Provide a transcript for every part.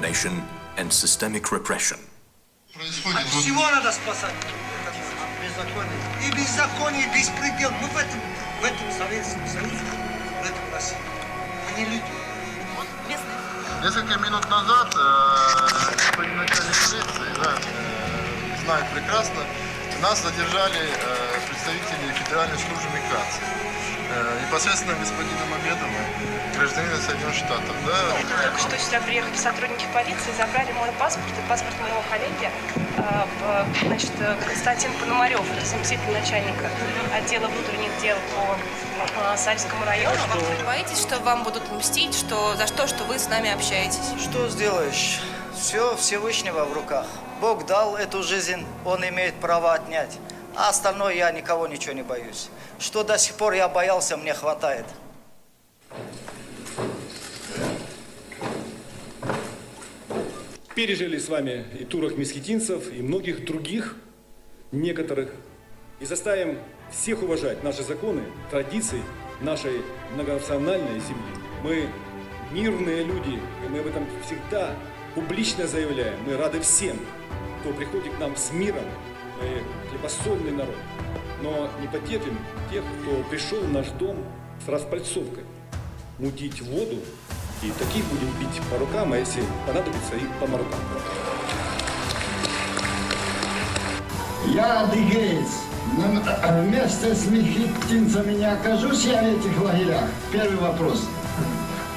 discrimination and systemic repression. От всего надо спасать от беззакония. И беззаконие, и беспредел. Мы в этом Советском Союзе, в этом России. Мы не люди. Несколько минут назад господин начальник полиции, знает прекрасно, нас задержали представители Федеральной службы миграции. Непосредственно господина Мамедова, гражданина Соединенных Штатов. Только что сюда приехали сотрудники полиции, забрали мой паспорт и паспорт моего коллеги, Константин Пономарев, заместитель начальника отдела внутренних дел по Сальскому району. Вы боитесь, что вам будут мстить, за что, что вы с нами общаетесь? Что сделаешь? Все Всевышнего в руках. Бог дал эту жизнь, Он имеет право отнять. А остальное я никого ничего не боюсь. Что до сих пор я боялся, мне хватает. Пережили с вами и турок месхетинцев, и многих других, некоторых. И заставим всех уважать наши законы, традиции нашей многонациональной семьи. Мы мирные люди, и мы об этом всегда публично заявляем. Мы рады всем, кто приходит к нам с миром. Мы хлебосольный народ. Но не потерпим тех, кто пришел в наш дом с распальцовкой. Мутить воду, и таких будем бить по рукам, а если понадобится, и по мордам. Я адыгеец. Но вместе с месхетинцами не окажусь я в этих лагерях? Первый вопрос.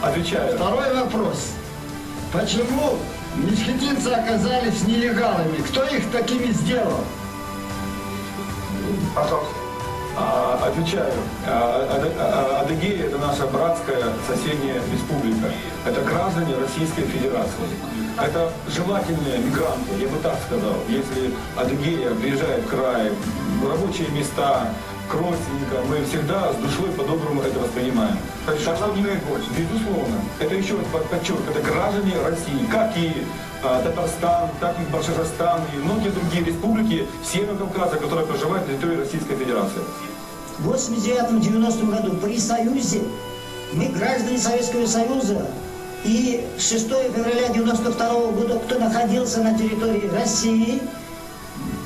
Отвечаю. Второй вопрос. Почему месхетинцы оказались нелегалами? Кто их такими сделал? Пожалуйста. Отвечаю. Адыгея – это наша братская соседняя республика. Это граждане Российской Федерации. Это желательные мигранты, я бы так сказал. Если Адыгея приезжает в край, в рабочие места, к родственникам, мы всегда с душой по-доброму это воспринимаем. Так что, безусловно, это еще раз подчеркиваю, это граждане России, как и Татарстан, так и Башкортостан и многие другие республики Северного Кавказа, которые проживают на территории Российской Федерации. В 89-90 году при Союзе мы граждане Советского Союза, и 6 февраля 92 года, кто находился на территории России,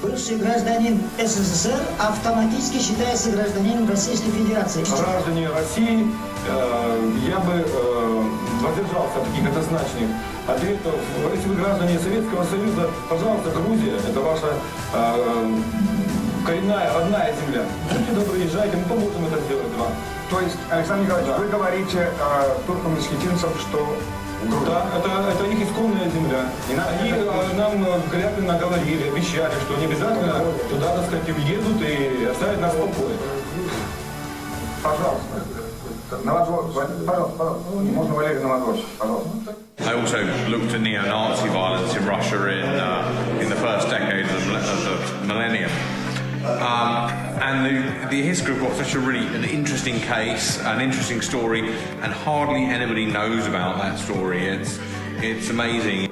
бывший гражданин СССР автоматически считается гражданином Российской Федерации. Граждане России, я бы воздержался от таких однозначных ответов. Если вы граждане Советского Союза, пожалуйста, Грузия, это ваша коренная, родная земля. Будьте добры, езжайте, мы поможем это сделать вам. То есть, Александр Николаевич, да, вы говорите туркам-месхетинцам, что... Да, это их исконная земля. И нам клятвенно говорили, обещали, что они обязательно туда, так сказать, уедут и оставят нас в покое. Пожалуйста. Пожалуйста. Можно Валерий Новодворчик, пожалуйста. I also looked at neo-Nazi violence in Russia in the first decade of the millennium. And the Ahiska have got such an interesting case, an interesting story, and hardly anybody knows about that story. It's amazing.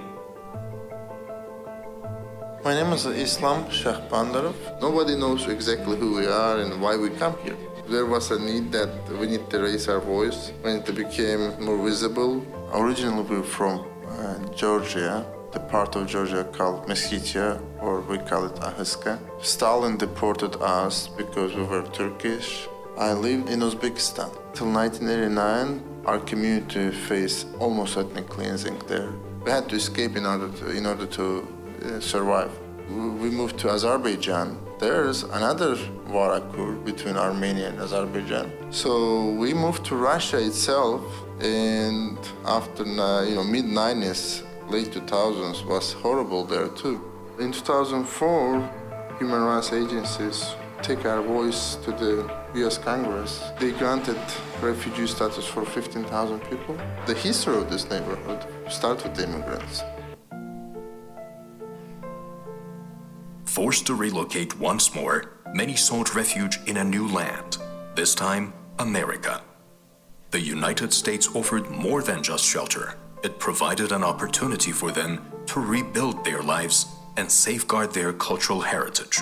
My name is Islam Shahbandarov. Nobody knows exactly who we are and why we come here. There was a need that we need to raise our voice when it became more visible. Originally we were from Georgia, the part of Georgia called Meskhetian, or we call it Ahiska. Stalin deported us because we were Turkish. I lived in Uzbekistan. Till 1989, our community faced almost ethnic cleansing there. We had to escape in order to survive. We moved to Azerbaijan. There's another war occurred between Armenia and Azerbaijan. So we moved to Russia itself, and after mid-90s, late 2000s was horrible there too. In 2004, human rights agencies take our voice to the US Congress. They granted refugee status for 15,000 people. The history of this neighborhood starts with the immigrants. Forced to relocate once more, many sought refuge in a new land, this time America. The United States offered more than just shelter. It provided an opportunity for them to rebuild their lives and safeguard their cultural heritage.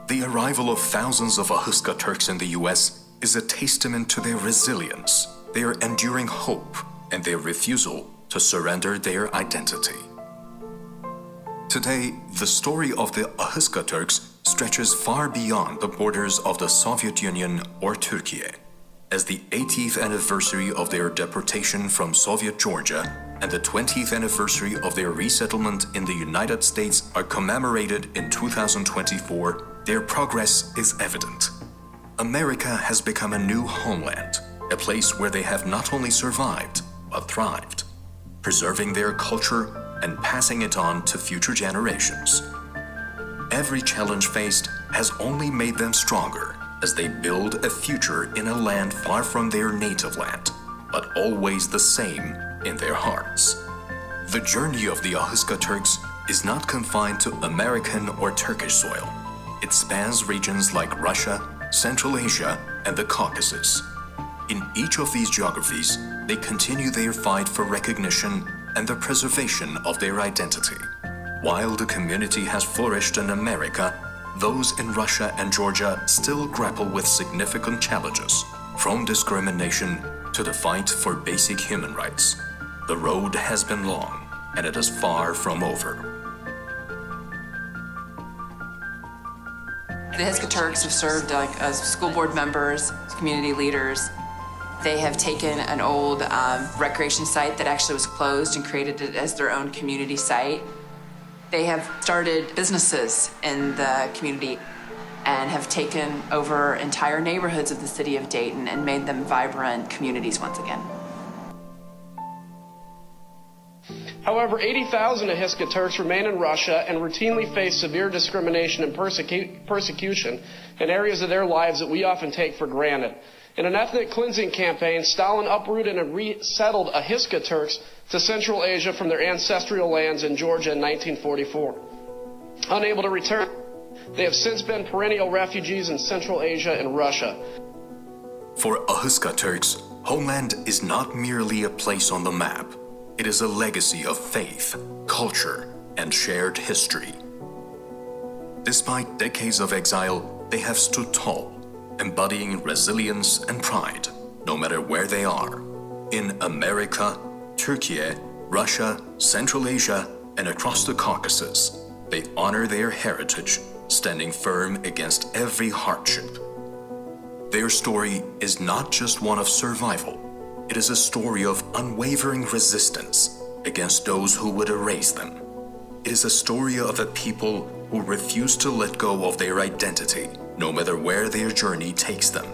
The arrival of thousands of Ahiska Turks in the US is a testament to their resilience, their enduring hope, and their refusal to surrender their identity. Today, the story of the Ahiska Turks stretches far beyond the borders of the Soviet Union or Turkey, as the 80th anniversary of their deportation from Soviet Georgia and the 20th anniversary of their resettlement in the United States are commemorated in 2024, their progress is evident. America has become a new homeland, a place where they have not only survived, but thrived, preserving their culture and passing it on to future generations. Every challenge faced has only made them stronger as they build a future in a land far from their native land, but always the same in their hearts. The journey of the Ahiska Turks is not confined to American or Turkish soil. It spans regions like Russia, Central Asia, and the Caucasus. In each of these geographies, they continue their fight for recognition and the preservation of their identity. While the community has flourished in America, those in Russia and Georgia still grapple with significant challenges, from discrimination to the fight for basic human rights. The road has been long, and it is far from over. The Ahiska Turks have served as school board members, community leaders. They have taken an old recreation site that actually was closed and created it as their own community site. They have started businesses in the community and have taken over entire neighborhoods of the city of Dayton and made them vibrant communities once again. However, 80,000 Ahiska Turks remain in Russia and routinely face severe discrimination and persecution in areas of their lives that we often take for granted. In an ethnic cleansing campaign, Stalin uprooted and resettled Ahiska Turks to Central Asia from their ancestral lands in Georgia in 1944. Unable to return, they have since been perennial refugees in Central Asia and Russia. For Ahiska Turks, homeland is not merely a place on the map. It is a legacy of faith, culture, and shared history. Despite decades of exile, they have stood tall, embodying resilience and pride, no matter where they are. In America, Turkey, Russia, Central Asia, and across the Caucasus, they honor their heritage, standing firm against every hardship. Their story is not just one of survival. It is a story of unwavering resistance against those who would erase them. It is a story of a people who refuse to let go of their identity, no matter where their journey takes them.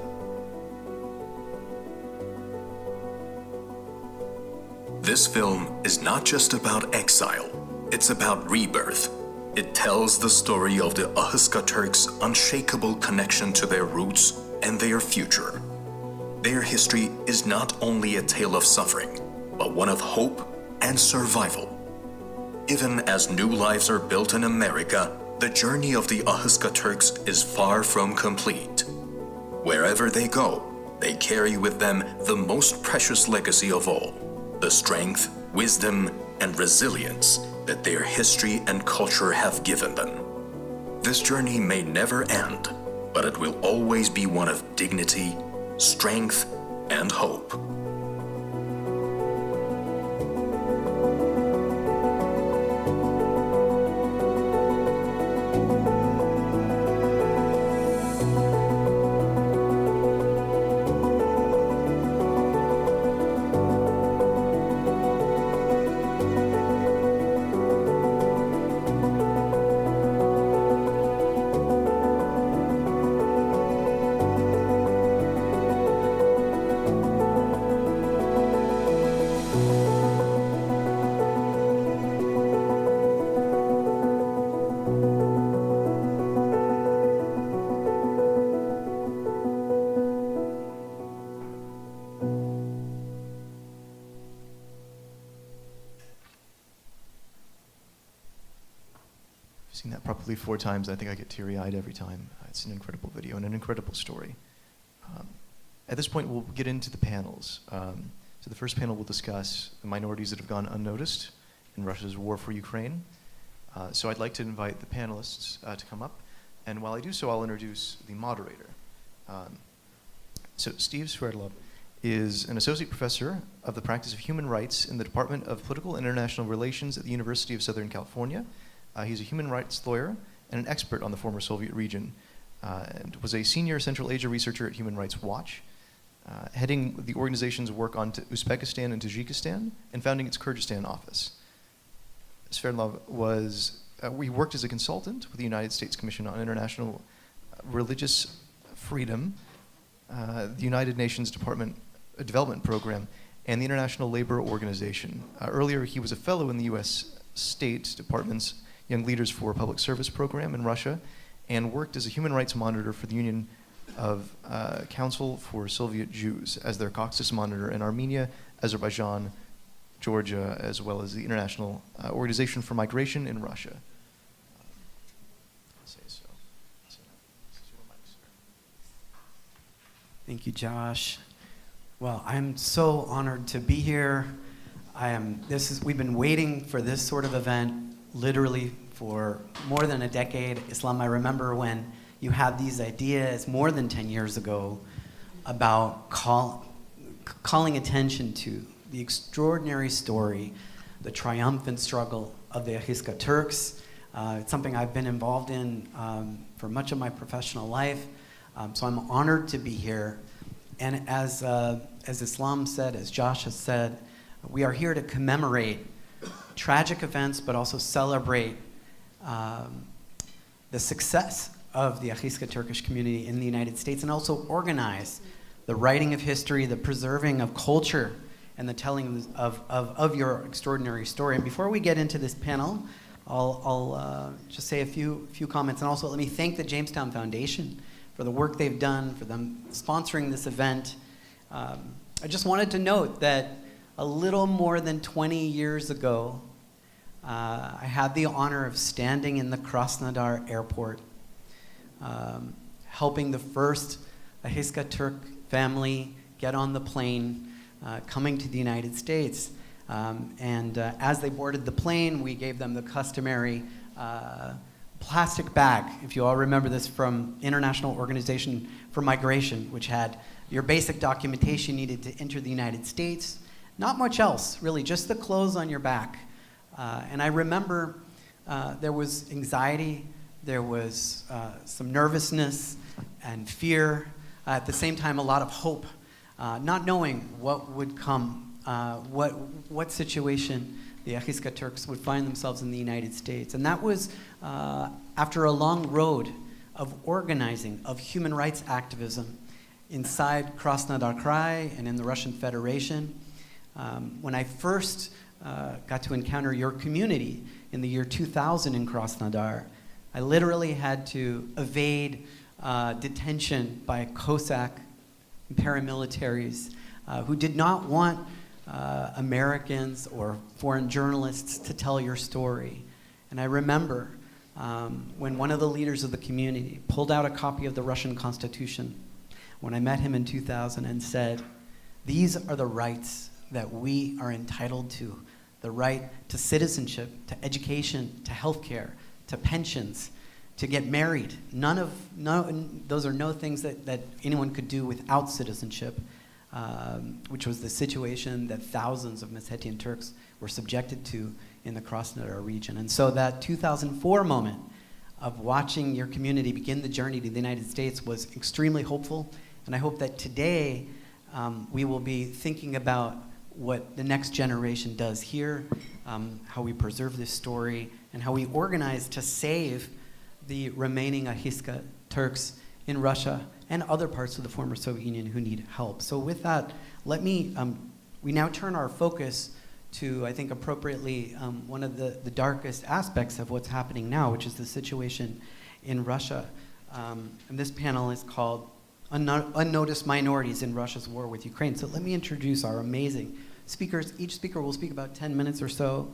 This film is not just about exile, it's about rebirth. It tells the story of the Ahiska Turks' unshakable connection to their roots and their future. Their history is not only a tale of suffering, but one of hope and survival. Even as new lives are built in America, the journey of the Ahiska Turks is far from complete. Wherever they go, they carry with them the most precious legacy of all, the strength, wisdom, and resilience that their history and culture have given them. This journey may never end, but it will always be one of dignity, strength, and hope. Seen that probably 4 times. I think I get teary-eyed every time. It's an incredible video and an incredible story. At this point, we'll get into the panels. So the first panel will discuss the minorities that have gone unnoticed in Russia's war for Ukraine. So I'd like to invite the panelists to come up. And while I do so, I'll introduce the moderator. So Steve Sverdlov is an associate professor of the practice of human rights in the Department of Political and International Relations at the University of Southern California. He's a human rights lawyer and an expert on the former Soviet region, and was a senior Central Asia researcher at Human Rights Watch, heading the organization's work on Uzbekistan and Tajikistan, and founding its Kyrgyzstan office. Sverdlov we worked as a consultant with the United States Commission on International Religious Freedom, the United Nations Development Program, and the International Labor Organization. Earlier, he was a fellow in the U.S. State Department's Young Leaders for Public Service program in Russia, and worked as a human rights monitor for the Union of Council for Soviet Jews as their Caucasus monitor in Armenia, Azerbaijan, Georgia, as well as the International Organization for Migration in Russia. Thank you, Josh. Well, I'm so honored to be here. We've been waiting for this sort of event literally for more than a decade. Islam, I remember when you had these ideas more than 10 years ago about calling attention to the extraordinary story, the triumphant struggle of the Ahiska Turks. It's something I've been involved in for much of my professional life. So I'm honored to be here. And as Islam said, as Josh has said, we are here to commemorate tragic events, but also celebrate the success of the Ahiska Turkish community in the United States, and also organize the writing of history, the preserving of culture, and the telling of your extraordinary story. And before we get into this panel, I'll just say a few comments, and also let me thank the Jamestown Foundation for the work they've done, for them sponsoring this event. I just wanted to note that a little more than 20 years ago, I had the honor of standing in the Krasnodar airport, helping the first Ahiska Turk family get on the plane coming to the United States. And as they boarded the plane, we gave them the customary plastic bag, if you all remember this from International Organization for Migration, which had your basic documentation needed to enter the United States. Not much else, really, just the clothes on your back. And I remember there was anxiety, there was some nervousness and fear, at the same time a lot of hope, not knowing what would come, what situation the Ahiska Turks would find themselves in the United States. And that was after a long road of organizing, of human rights activism inside Krasnodar Krai and in the Russian Federation. When I first got to encounter your community in the year 2000 in Krasnodar, I literally had to evade detention by Cossack paramilitaries who did not want Americans or foreign journalists to tell your story. And I remember when one of the leaders of the community pulled out a copy of the Russian Constitution when I met him in 2000 and said, "These are the rights that we are entitled to, the right to citizenship, to education, to healthcare, to pensions, to get married. Those are no things that anyone could do without citizenship," which was the situation that thousands of Meskhetian Turks were subjected to in the Krasnodar region. And so that 2004 moment of watching your community begin the journey to the United States was extremely hopeful. And I hope that today we will be thinking about what the next generation does here, how we preserve this story, and how we organize to save the remaining Ahiska Turks in Russia and other parts of the former Soviet Union who need help. So with that, we now turn our focus to, I think appropriately, one of the darkest aspects of what's happening now, which is the situation in Russia. And this panel is called Unnoticed Minorities in Russia's War with Ukraine. So let me introduce our amazing speakers. Each speaker will speak about 10 minutes or so,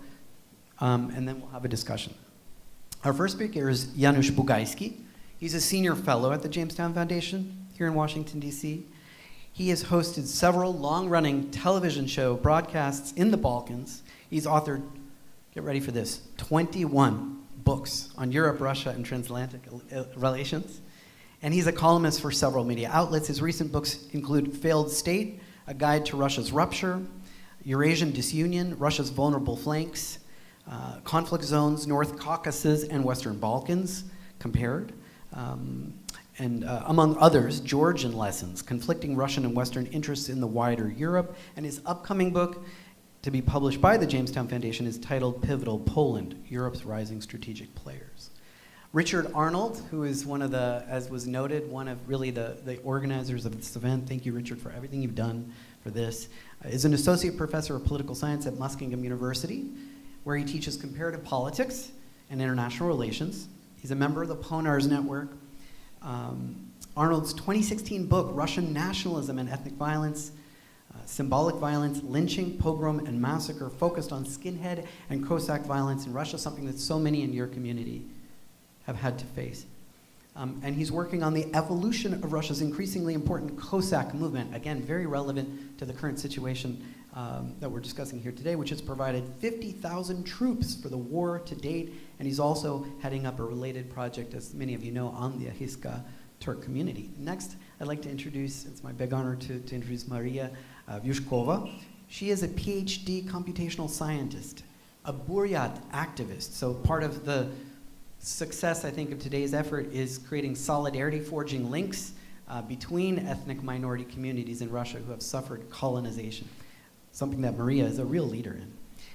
and then we'll have a discussion. Our first speaker is Yanush Bugajski. He's a senior fellow at the Jamestown Foundation here in Washington, D.C. He has hosted several long-running television show broadcasts in the Balkans. He's authored, get ready for this, 21 books on Europe, Russia, and transatlantic relations. And he's a columnist for several media outlets. His recent books include Failed State, A Guide to Russia's Rupture, Eurasian Disunion, Russia's Vulnerable Flanks, Conflict Zones, North Caucasus and Western Balkans, compared, and among others, Georgian Lessons, Conflicting Russian and Western Interests in the Wider Europe, and his upcoming book, to be published by the Jamestown Foundation, is titled Pivotal Poland, Europe's Rising Strategic Players. Richard Arnold, who is one of the, as was noted, one of really the organizers of this event. Thank you, Richard, for everything you've done for this. Is an associate professor of political science at Meskhetian University, where he teaches comparative politics and international relations. He's a member of the Ponars Network. Arnold's 2016 book, Russian Nationalism and Ethnic Violence, Symbolic Violence, Lynching, Pogrom, and Massacre, focused on skinhead and Cossack violence in Russia, something that so many in your community have had to face. And he's working on the evolution of Russia's increasingly important Cossack movement, again, very relevant to the current situation that we're discussing here today, which has provided 50,000 troops for the war to date, and he's also heading up a related project, as many of you know, on the Ahiska Turk community. Next, I'd like to introduce, it's my big honor to introduce Maria Vyushkova. She is a PhD computational scientist, a Buryat activist, so part of the success, I think, of today's effort is creating solidarity, forging links between ethnic minority communities in Russia who have suffered colonization, something that Maria is a real leader in.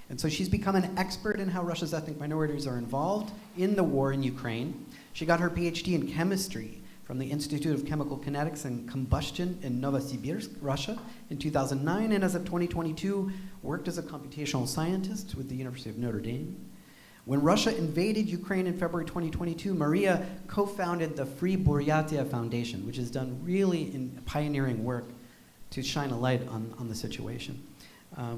And so she's become an expert in how Russia's ethnic minorities are involved in the war in Ukraine. She got her PhD in chemistry from the Institute of Chemical Kinetics and Combustion in Novosibirsk, Russia, in 2009, and as of 2022, worked as a computational scientist with the University of Notre Dame. When Russia invaded Ukraine in February 2022, Maria co-founded the Free Buryatia Foundation, which has done really pioneering work to shine a light on the situation,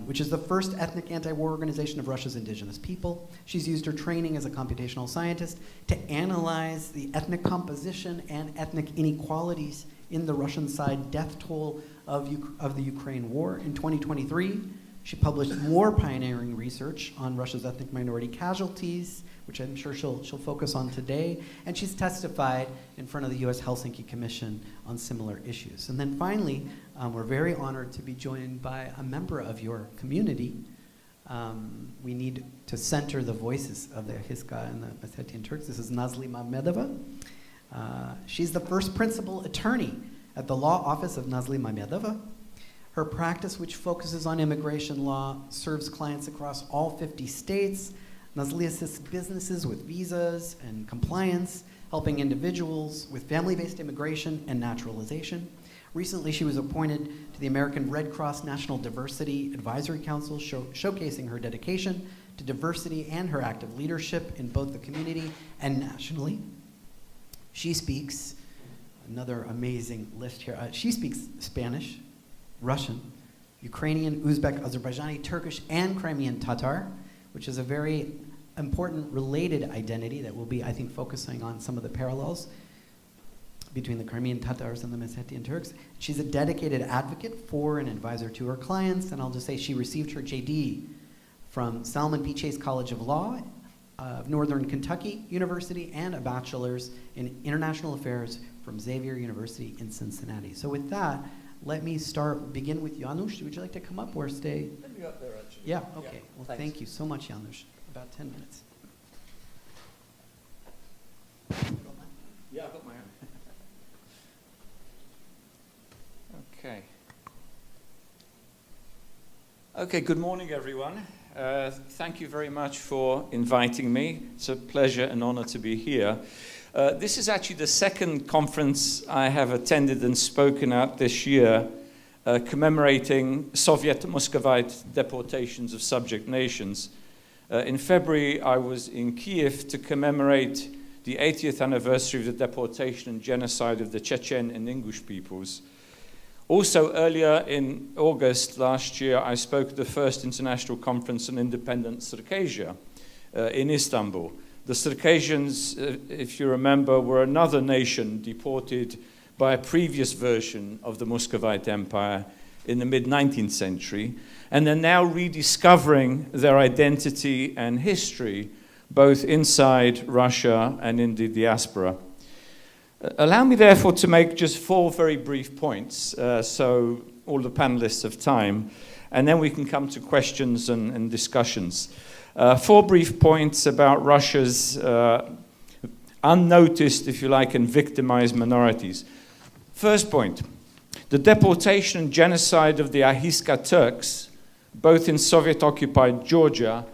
which is the first ethnic anti-war organization of Russia's indigenous people. She's used her training as a computational scientist to analyze the ethnic composition and ethnic inequalities in the Russian side death toll of the Ukraine war. In 2023, she published more pioneering research on Russia's ethnic minority casualties, which I'm sure she'll focus on today, and she's testified in front of the U.S. Helsinki Commission on similar issues. And then finally, we're very honored to be joined by a member of your community. We need to center the voices of the Ahiska and the Meskhetian Turks. This is Nazli Mamedova. She's the first principal attorney at the law office of Nazli Mamedova. Her practice, which focuses on immigration law, serves clients across all 50 states. Nazli assists businesses with visas and compliance, helping individuals with family-based immigration and naturalization. Recently, she was appointed to the American Red Cross National Diversity Advisory Council, showcasing her dedication to diversity and her active leadership in both the community and nationally. She speaks, another amazing list here, she speaks Spanish, Russian, Ukrainian, Uzbek, Azerbaijani, Turkish, and Crimean Tatar, which is a very important related identity that will be, I think, focusing on some of the parallels between the Crimean Tatars and the Meskhetian Turks. She's a dedicated advocate for and advisor to her clients, and I'll just say she received her JD from Salmon P. Chase College of Law of Northern Kentucky University and a bachelor's in international affairs from Xavier University in Cincinnati. So with that, let me begin with Yanush. Would you like to come up or stay? Let me up there, actually. Yeah, okay. Yeah, well, thanks. thank you so much, Yanush. About 10 minutes. Yeah, I've got my own. Okay. Okay, good morning, everyone. Thank you very much for inviting me. It's a pleasure and honor to be here. This is actually the second conference I have attended and spoken at this year, commemorating Soviet Muscovite deportations of subject nations. In February, I was in Kiev to commemorate the 80th anniversary of the deportation and genocide of the Chechen and Ingush peoples. Also, earlier in August last year, I spoke at the first international conference on independent Circassia in Istanbul. The Circassians, if you remember, were another nation deported by a previous version of the Muscovite Empire in the mid-19th century, and they're now rediscovering their identity and history, both inside Russia and in the diaspora. Allow me, therefore, to make just 4 very brief points, so all the panelists have time, and then we can come to questions and discussions. 4 brief points about Russia's unnoticed, if you like, and victimized minorities. First point, the deportation and genocide of the Ahiska Turks, both in Soviet-occupied Georgia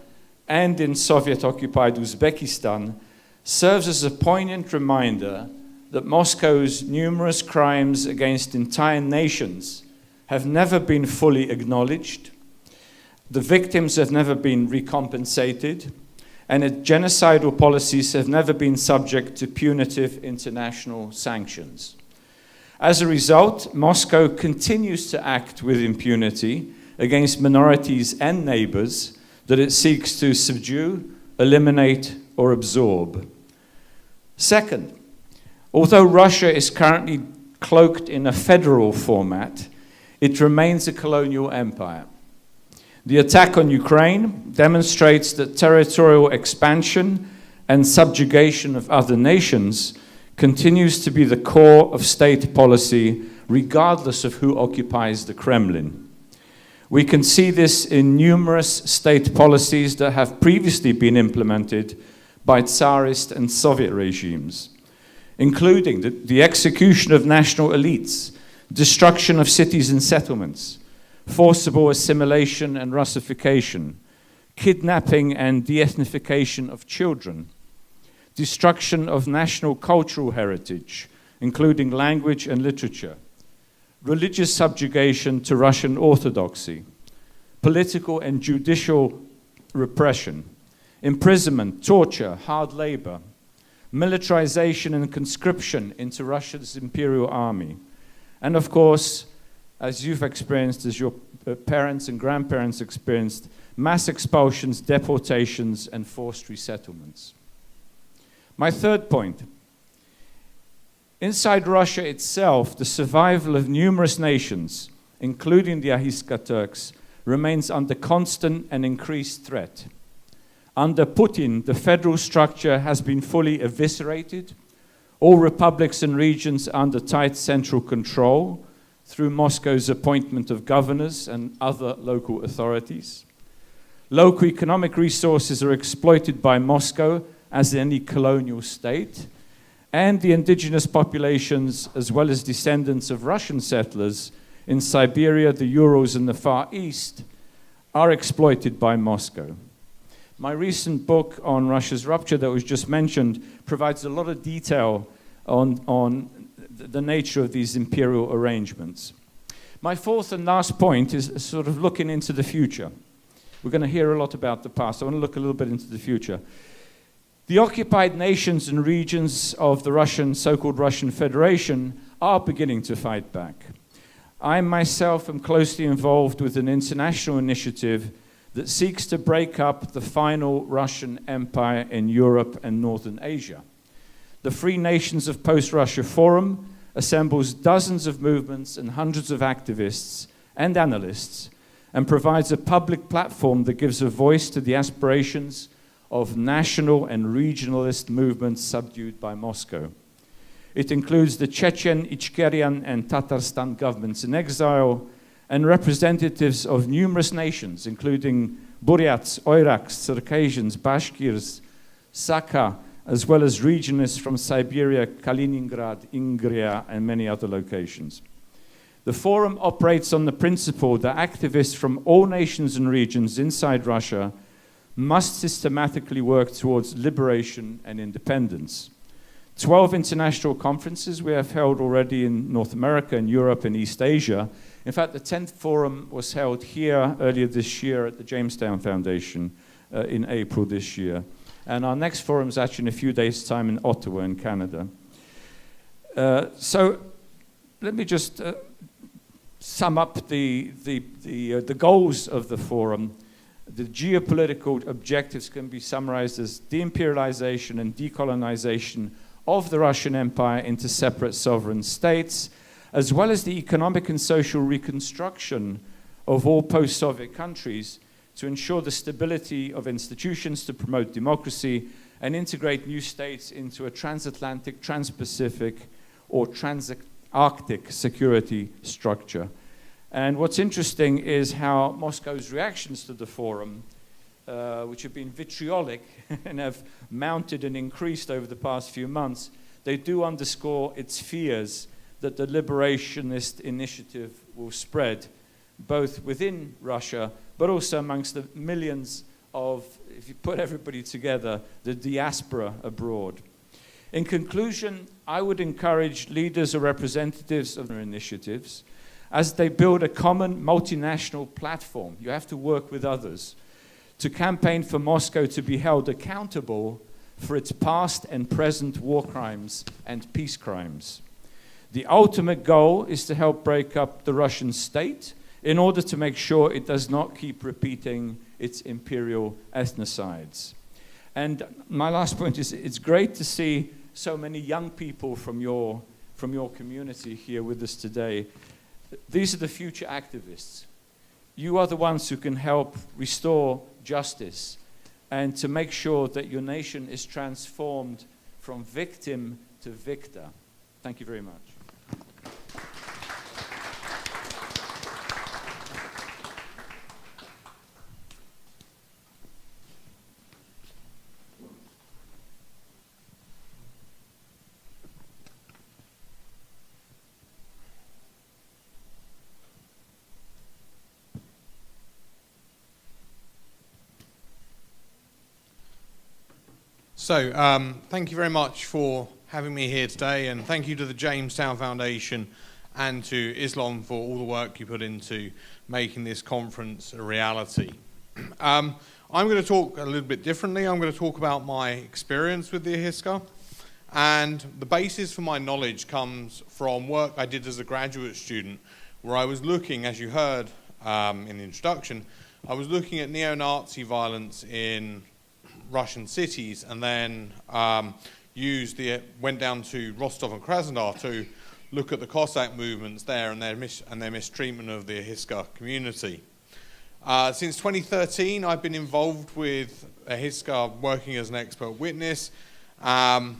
and in Soviet-occupied Uzbekistan, serves as a poignant reminder that Moscow's numerous crimes against entire nations have never been fully acknowledged, the victims have never been recompensated, and its genocidal policies have never been subject to punitive international sanctions. As a result, Moscow continues to act with impunity against minorities and neighbors that it seeks to subdue, eliminate, or absorb. Second, although Russia is currently cloaked in a federal format, it remains a colonial empire. The attack on Ukraine demonstrates that territorial expansion and subjugation of other nations continues to be the core of state policy, regardless of who occupies the Kremlin. We can see this in numerous state policies that have previously been implemented by Tsarist and Soviet regimes, including the execution of national elites, destruction of cities and settlements, forcible assimilation and Russification, kidnapping and de-ethnification of children, destruction of national cultural heritage, including language and literature, religious subjugation to Russian orthodoxy, political and judicial repression, imprisonment, torture, hard labor, militarization and conscription into Russia's imperial army, and of course, as you've experienced, as your parents and grandparents experienced, mass expulsions, deportations, and forced resettlements. My third point, inside Russia itself, the survival of numerous nations, including the Ahiska Turks, remains under constant and increased threat. Under Putin, the federal structure has been fully eviscerated. All republics and regions are under tight central control through Moscow's appointment of governors and other local authorities. Local economic resources are exploited by Moscow, as in any colonial state, and the indigenous populations, as well as descendants of Russian settlers in Siberia, the Urals, and the Far East, are exploited by Moscow. My recent book on Russia's rupture that was just mentioned provides a lot of detail on the nature of these imperial arrangements. My fourth and last point is sort of looking into the future. We're going to hear a lot about the past. I want to look a little bit into the future. The occupied nations and regions of the so-called Russian Federation are beginning to fight back. I myself am closely involved with an international initiative that seeks to break up the final Russian empire in Europe and Northern Asia. The Free Nations of Post-Russia Forum assembles dozens of movements and hundreds of activists and analysts and provides a public platform that gives a voice to the aspirations of national and regionalist movements subdued by Moscow. It includes the Chechen, Ichkerian, and Tatarstan governments in exile and representatives of numerous nations, including Buryats, Oyraks, Circassians, Bashkirs, Sakha, as well as regionalists from Siberia, Kaliningrad, Ingria, and many other locations. The forum operates on the principle that activists from all nations and regions inside Russia must systematically work towards liberation and independence. 12 international conferences we have held already in North America and Europe and East Asia. In fact, the 10th forum was held here earlier this year at the Jamestown Foundation in April this year. And our next forum is actually in a few days' time in Ottawa in Canada. So let me just sum up the goals of the forum. The geopolitical objectives can be summarized as deimperialization and decolonization of the Russian Empire into separate sovereign states, as well as the economic and social reconstruction of all post-Soviet countries to ensure the stability of institutions, to promote democracy, and integrate new states into a transatlantic, trans-Pacific, or trans-Arctic security structure. And what's interesting is how Moscow's reactions to the forum, which have been vitriolic and have mounted and increased over the past few months, they do underscore its fears that the liberationist initiative will spread, both within Russia, but also amongst the millions of, if you put everybody together, the diaspora abroad. In conclusion, I would encourage leaders or representatives of their initiatives, as they build a common multinational platform, you have to work with others, to campaign for Moscow to be held accountable for its past and present war crimes and peace crimes. The ultimate goal is to help break up the Russian state in order to make sure it does not keep repeating its imperial ethnocides. And my last point is, it's great to see so many young people from your community here with us today. These are the future activists. You are the ones who can help restore justice and to make sure that your nation is transformed from victim to victor. Thank you very much. So, thank you very much for having me here today, and thank you to the Jamestown Foundation and to Islam for all the work you put into making this conference a reality. I'm going to talk a little bit differently. I'm going to talk about my experience with the Ahiska, and the basis for my knowledge comes from work I did as a graduate student, where I was looking, as you heard in the introduction, I was looking at neo-Nazi violence in Russian cities, and then went down to Rostov and Krasnodar to look at the Cossack movements there and their mistreatment of the Ahiska community. Since 2013, I've been involved with Ahiska, working as an expert witness, and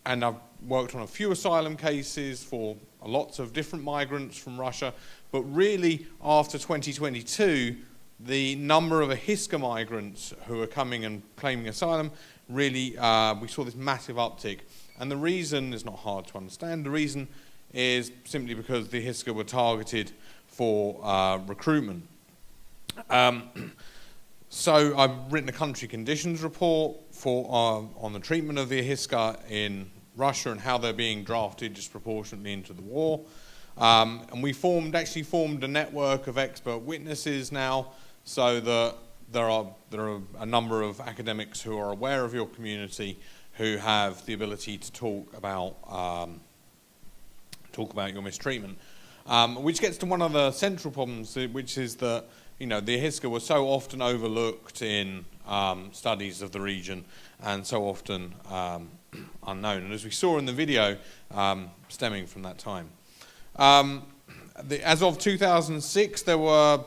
I've worked on a few asylum cases for lots of different migrants from Russia, but really after 2022, the number of Ahiska migrants who are coming and claiming asylum, really, we saw this massive uptick. And the reason is not hard to understand. The reason is simply because the Ahiska were targeted for recruitment. So I've written a country conditions report on the treatment of the Ahiska in Russia and how they're being drafted disproportionately into the war. And we actually formed a network of expert witnesses now, so that there are a number of academics who are aware of your community, who have the ability to talk about your mistreatment, which gets to one of the central problems, which is that the Ahiska were so often overlooked in studies of the region and so often unknown, and as we saw in the video, stemming from that time. As of 2006, there were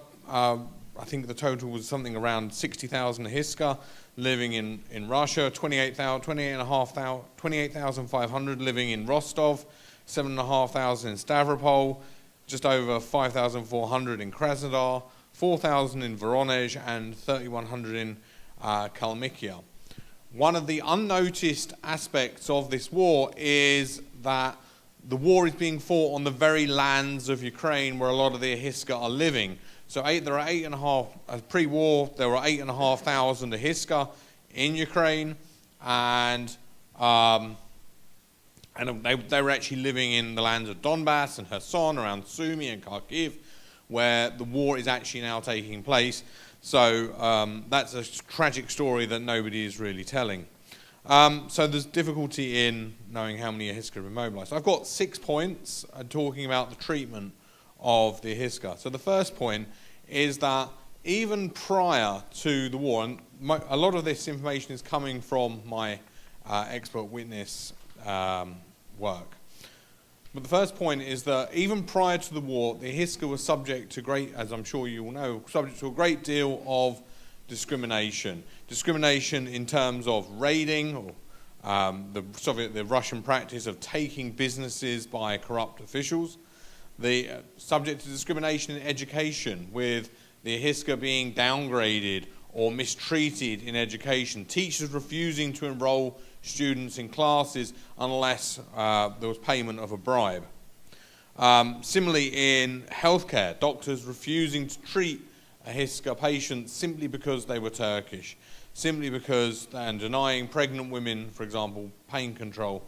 I think the total was something around 60,000 Ahiska living in Russia, 28,500 living in Rostov, 7,500 in Stavropol, just over 5,400 in Krasnodar, 4,000 in Voronezh, and 3,100 in Kalmykia. One of the unnoticed aspects of this war is that the war is being fought on the very lands of Ukraine where a lot of the Ahiska are living. So there are pre-war, there were 8,500 Ahiska in Ukraine, and they were actually living in the lands of Donbass and Kherson, around Sumy and Kharkiv, where the war is actually now taking place. So that's a tragic story that nobody is really telling. So there's difficulty in knowing how many Ahiska have been mobilized. I've got 6 points talking about the treatment of the Ahiska. So the first point is that even prior to the war, and a lot of this information is coming from my expert witness work. But the first point is that even prior to the war, the Ahiska were subject to as I'm sure you all know, subject to a great deal of discrimination. Discrimination in terms of raiding, or the Russian practice of taking businesses by corrupt officials. the subject to discrimination in education, with the Ahiska being downgraded or mistreated in education, teachers refusing to enroll students in classes unless there was payment of a bribe. Similarly, in healthcare, doctors refusing to treat Ahiska patients simply because they were Turkish, simply because, and denying pregnant women, for example, pain control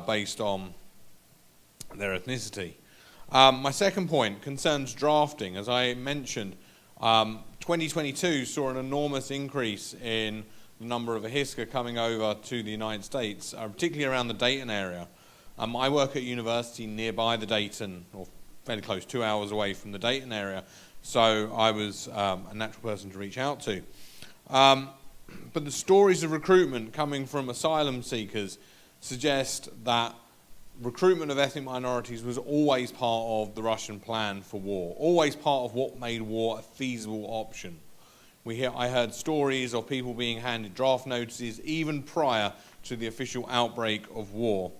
based on their ethnicity. My second point concerns drafting. As I mentioned, 2022 saw an enormous increase in the number of Ahiska coming over to the United States, particularly around the Dayton area. I work at a university nearby the Dayton, or fairly close, 2 hours away from the Dayton area, so I was a natural person to reach out to. But the stories of recruitment coming from asylum seekers suggest that recruitment of ethnic minorities was always part of the Russian plan for war, always part of what made war a feasible option. I heard stories of people being handed draft notices even prior to the official outbreak of war.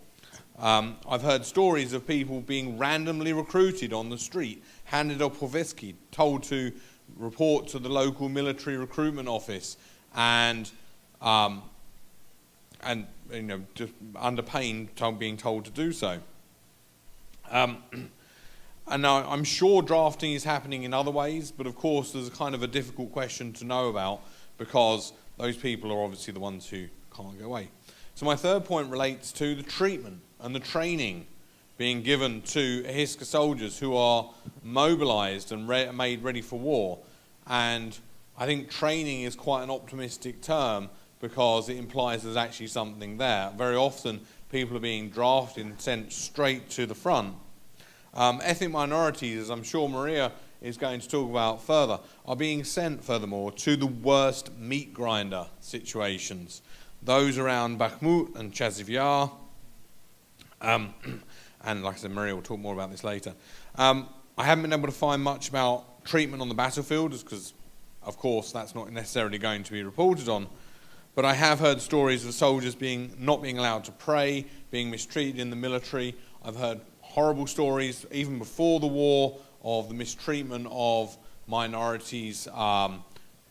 I've heard stories of people being randomly recruited on the street, handed a povestki, told to report to the local military recruitment office, and just under pain being told to do so. And now I'm sure drafting is happening in other ways, but of course there's a kind of a difficult question to know about, because those people are obviously the ones who can't go away. So my third point relates to the treatment and the training being given to Ahiska soldiers who are mobilized and made ready for war. And I think training is quite an optimistic term, because it implies there's actually something there. Very often people are being drafted and sent straight to the front. Ethnic minorities, as I'm sure Maria is going to talk about further, are being sent, furthermore, to the worst meat grinder situations. Those around Bakhmut and Chaziv Yar, and like I said, Maria will talk more about this later. I haven't been able to find much about treatment on the battlefield, because, of course, that's not necessarily going to be reported on. But I have heard stories of soldiers not being allowed to pray, being mistreated in the military. I've heard horrible stories, even before the war, of the mistreatment of minorities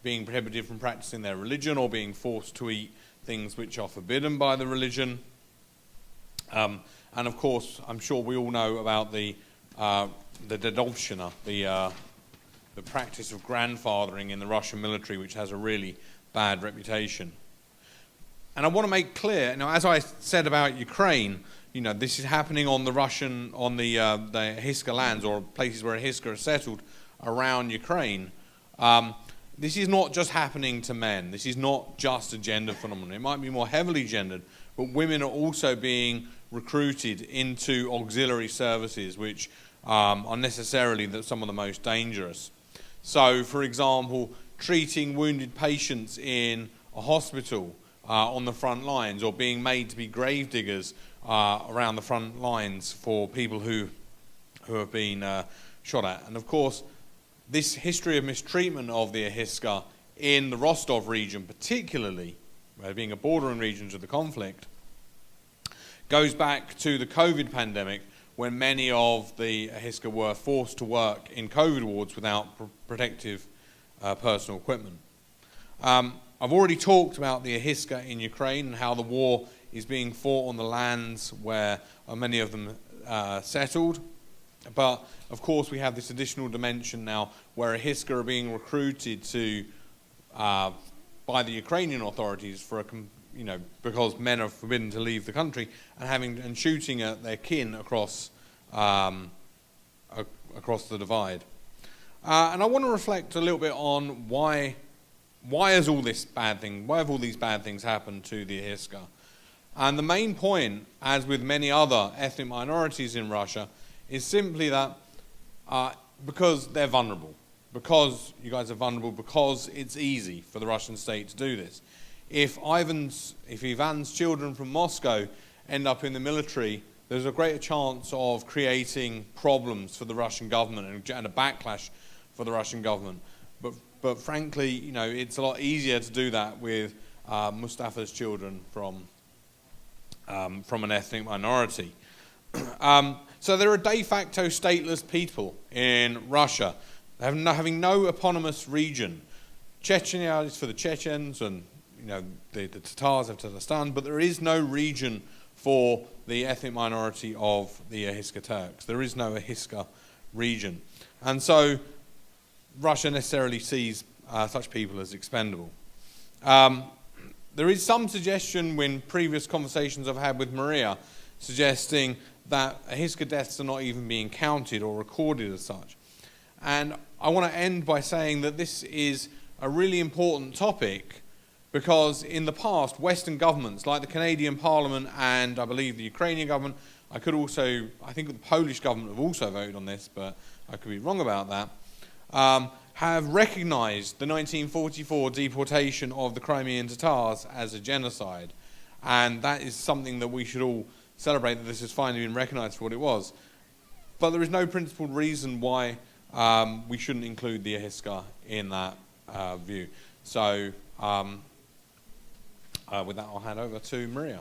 being prohibited from practicing their religion, or being forced to eat things which are forbidden by the religion. And of course, I'm sure we all know about the dedovshchina, the practice of grandfathering in the Russian military, which has a really bad reputation. And I want to make clear, as I said about Ukraine, this is happening on the Ahiska lands, or places where Ahiska are settled around Ukraine. This is not just happening to men. This is not just a gender phenomenon. It might be more heavily gendered, but women are also being recruited into auxiliary services, which are necessarily some of the most dangerous. So, for example, treating wounded patients in a hospital on the front lines, or being made to be grave diggers around the front lines for people who have been shot at. And of course, this history of mistreatment of the Ahiska in the Rostov region, particularly, being a bordering region to the conflict, goes back to the COVID pandemic, when many of the Ahiska were forced to work in COVID wards without protective personal equipment. I've already talked about the Ahiska in Ukraine and how the war is being fought on the lands where many of them settled. But, of course, we have this additional dimension now where Ahiska are being recruited to by the Ukrainian authorities for because men are forbidden to leave the country, and shooting at their kin across the divide. And I want to reflect a little bit on why have all these bad things happened to the Ahiska? And the main point, as with many other ethnic minorities in Russia, is simply that because they're vulnerable, because you guys are vulnerable, because it's easy for the Russian state to do this. If Ivan's children from Moscow end up in the military, there's a greater chance of creating problems for the Russian government and a backlash for the Russian government. But frankly, it's a lot easier to do that with Mustafa's children from an ethnic minority. So there are de facto stateless people in Russia, having no eponymous region. Chechnya is for the Chechens, and the Tatars have Tatarstan, but there is no region for the ethnic minority of the Ahiska Turks. There is no Ahiska region. And so Russia necessarily sees such people as expendable. There is some suggestion in previous conversations I've had with Maria suggesting that Ahiska deaths are not even being counted or recorded as such. And I want to end by saying that this is a really important topic because in the past, Western governments, like the Canadian Parliament and I believe the Ukrainian government, I think the Polish government have also voted on this, but I could be wrong about that, have recognized the 1944 deportation of the Crimean Tatars as a genocide. And that is something that we should all celebrate, that this has finally been recognized for what it was. But there is no principled reason why we shouldn't include the Ahiska in that view. So with that, I'll hand over to Maria.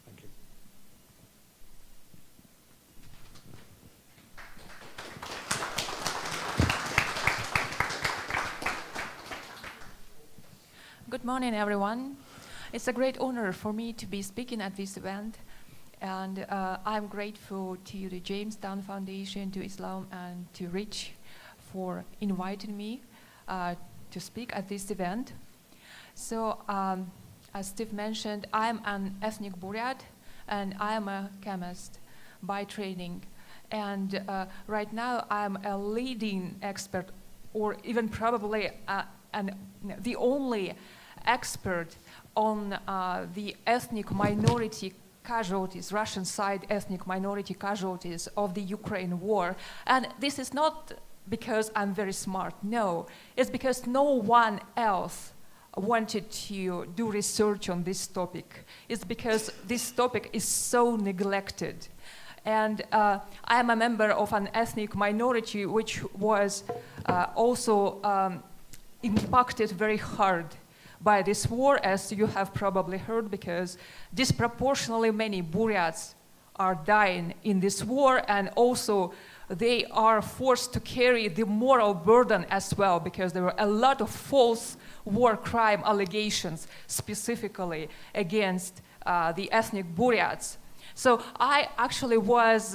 Thank you. Good morning, everyone. It's a great honor for me to be speaking at this event, and I'm grateful to the Jamestown Foundation, to Islam, and to Rich for inviting me to speak at this event. So, as Steve mentioned, I'm an ethnic Buryat, and I am a chemist by training. And right now, I'm a leading expert, or even probably the only expert on the ethnic minority casualties, Russian side ethnic minority casualties of the Ukraine war. And this is not because I'm very smart, no. It's because no one else wanted to do research on this topic. It's because this topic is so neglected. And I am a member of an ethnic minority which was also impacted very hard by this war, as you have probably heard, because disproportionately many Buryats are dying in this war, and also they are forced to carry the moral burden as well, because there were a lot of false war crime allegations specifically against the ethnic Buryats. So I actually was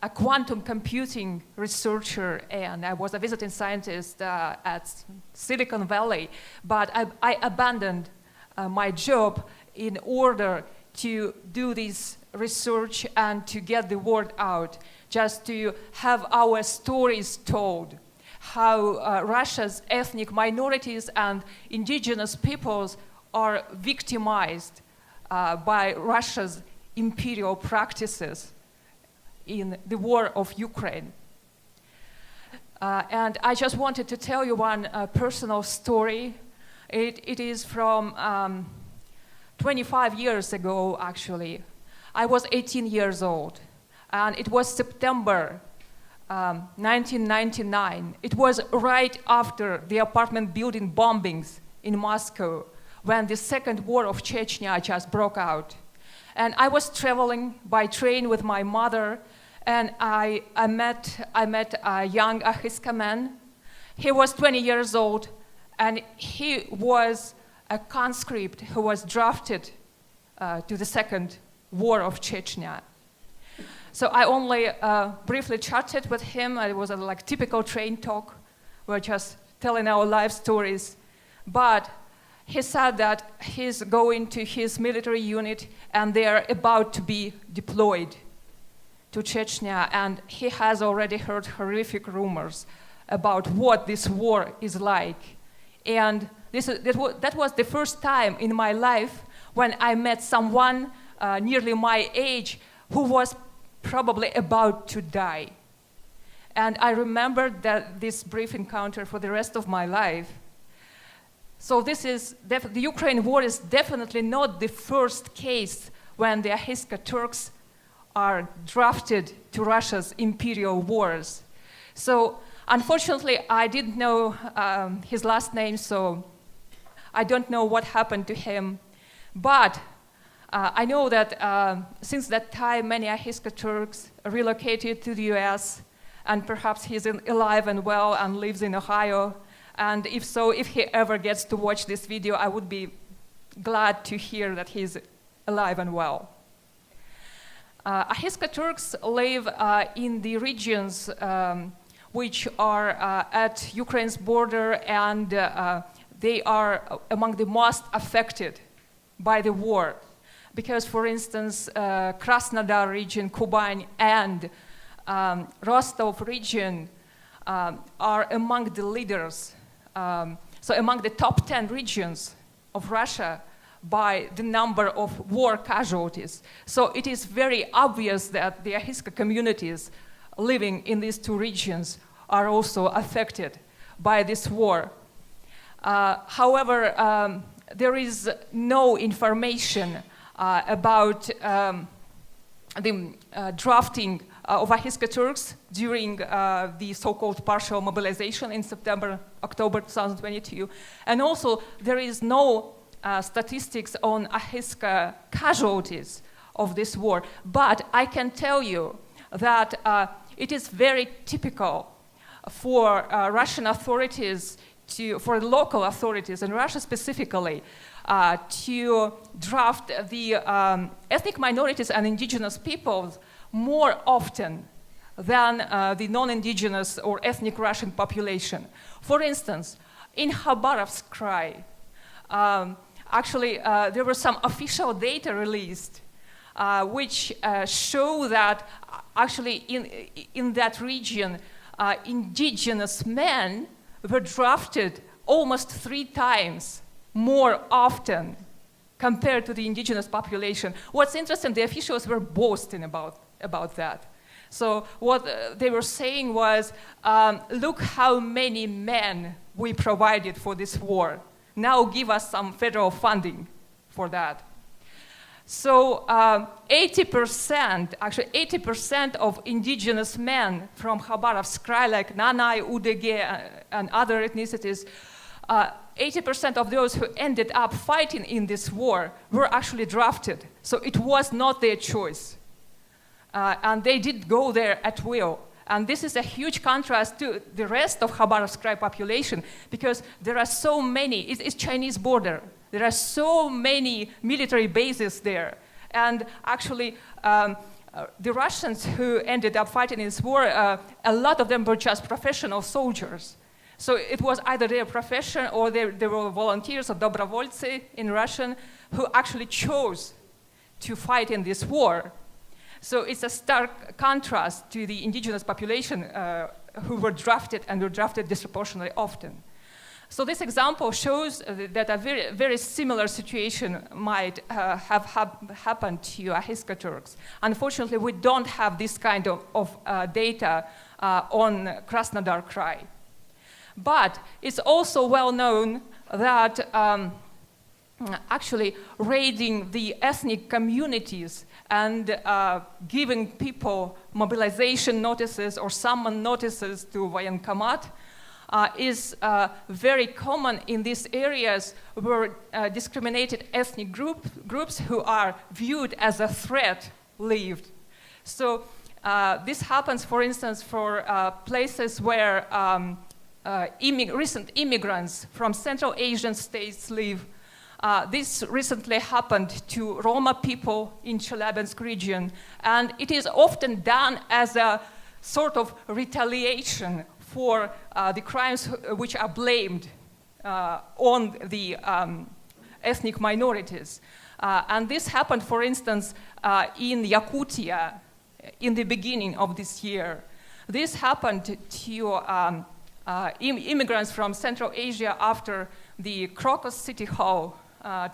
a quantum computing researcher, and I was a visiting scientist at Silicon Valley, but I abandoned my job in order to do this research and to get the word out, just to have our stories told, how Russia's ethnic minorities and indigenous peoples are victimized by Russia's imperial practices in the war of Ukraine. And I just wanted to tell you one personal story. It is from 25 years ago, actually. I was 18 years old, and it was September 1999. It was right after the apartment building bombings in Moscow, when the Second War of Chechnya just broke out. And I was traveling by train with my mother, and I met a young Ahiska man. He was 20 years old, and he was a conscript who was drafted to the Second War of Chechnya. So I only briefly chatted with him. It was a typical train talk. We were just telling our life stories. But he said that he's going to his military unit, and they are about to be deployed to Chechnya, and he has already heard horrific rumors about what this war is like. And that was the first time in my life when I met someone nearly my age who was probably about to die. And I remembered this brief encounter for the rest of my life. So the Ukraine war is definitely not the first case when the Ahiska Turks are drafted to Russia's imperial wars. So unfortunately, I didn't know his last name, so I don't know what happened to him. But I know that since that time, many Ahiska Turks relocated to the US, and perhaps he's alive and well and lives in Ohio. And if so, if he ever gets to watch this video, I would be glad to hear that he's alive and well. Ahiska Turks live in the regions which are at Ukraine's border, and they are among the most affected by the war. Because, for instance, Krasnodar region, Kuban, and Rostov region are among the leaders, so among the top 10 regions of Russia by the number of war casualties. So it is very obvious that the Ahiska communities living in these two regions are also affected by this war. However, there is no information about the drafting of Ahiska Turks during the so-called partial mobilization in September-October 2022. And also, there is no statistics on Ahiska casualties of this war. But I can tell you that it is very typical for Russian authorities, for local authorities in Russia specifically, to draft the ethnic minorities and indigenous peoples more often than the non-indigenous or ethnic Russian population. For instance, in Khabarovsk Krai, actually there were some official data released which show that actually in that region indigenous men were drafted almost 3 times more often compared to the indigenous population. What's interesting, the officials were boasting about that. So what they were saying was, look how many men we provided for this war. Now give us some federal funding for that. So 80% of indigenous men from Khabarovsk Krai, like Nanai, Udege, and other ethnicities, 80% of those who ended up fighting in this war were actually drafted. So it was not their choice. And they did go there at will. And this is a huge contrast to the rest of Khabarovsk Krai population, because there are so many, it's Chinese border. There are so many military bases there. And actually, the Russians who ended up fighting in this war, a lot of them were just professional soldiers. So it was either their profession or they were volunteers or dobrovolцы in Russian who actually chose to fight in this war. So it's a stark contrast to the indigenous population who were drafted and were drafted disproportionately often. So this example shows that a very, very similar situation might have happened to Ahiska Turks. Unfortunately, we don't have this kind of data on Krasnodar Krai. But it's also well known that actually raiding the ethnic communities and giving people mobilization notices or summon notices to Voyenkomat is very common in these areas where discriminated ethnic groups who are viewed as a threat lived. So this happens, for instance, for places where recent immigrants from Central Asian states live. This recently happened to Roma people in Chelyabinsk region, and it is often done as a sort of retaliation for the crimes which are blamed on the ethnic minorities. And this happened, for instance, in Yakutia in the beginning of this year. This happened to immigrants from Central Asia after the Crocus City Hall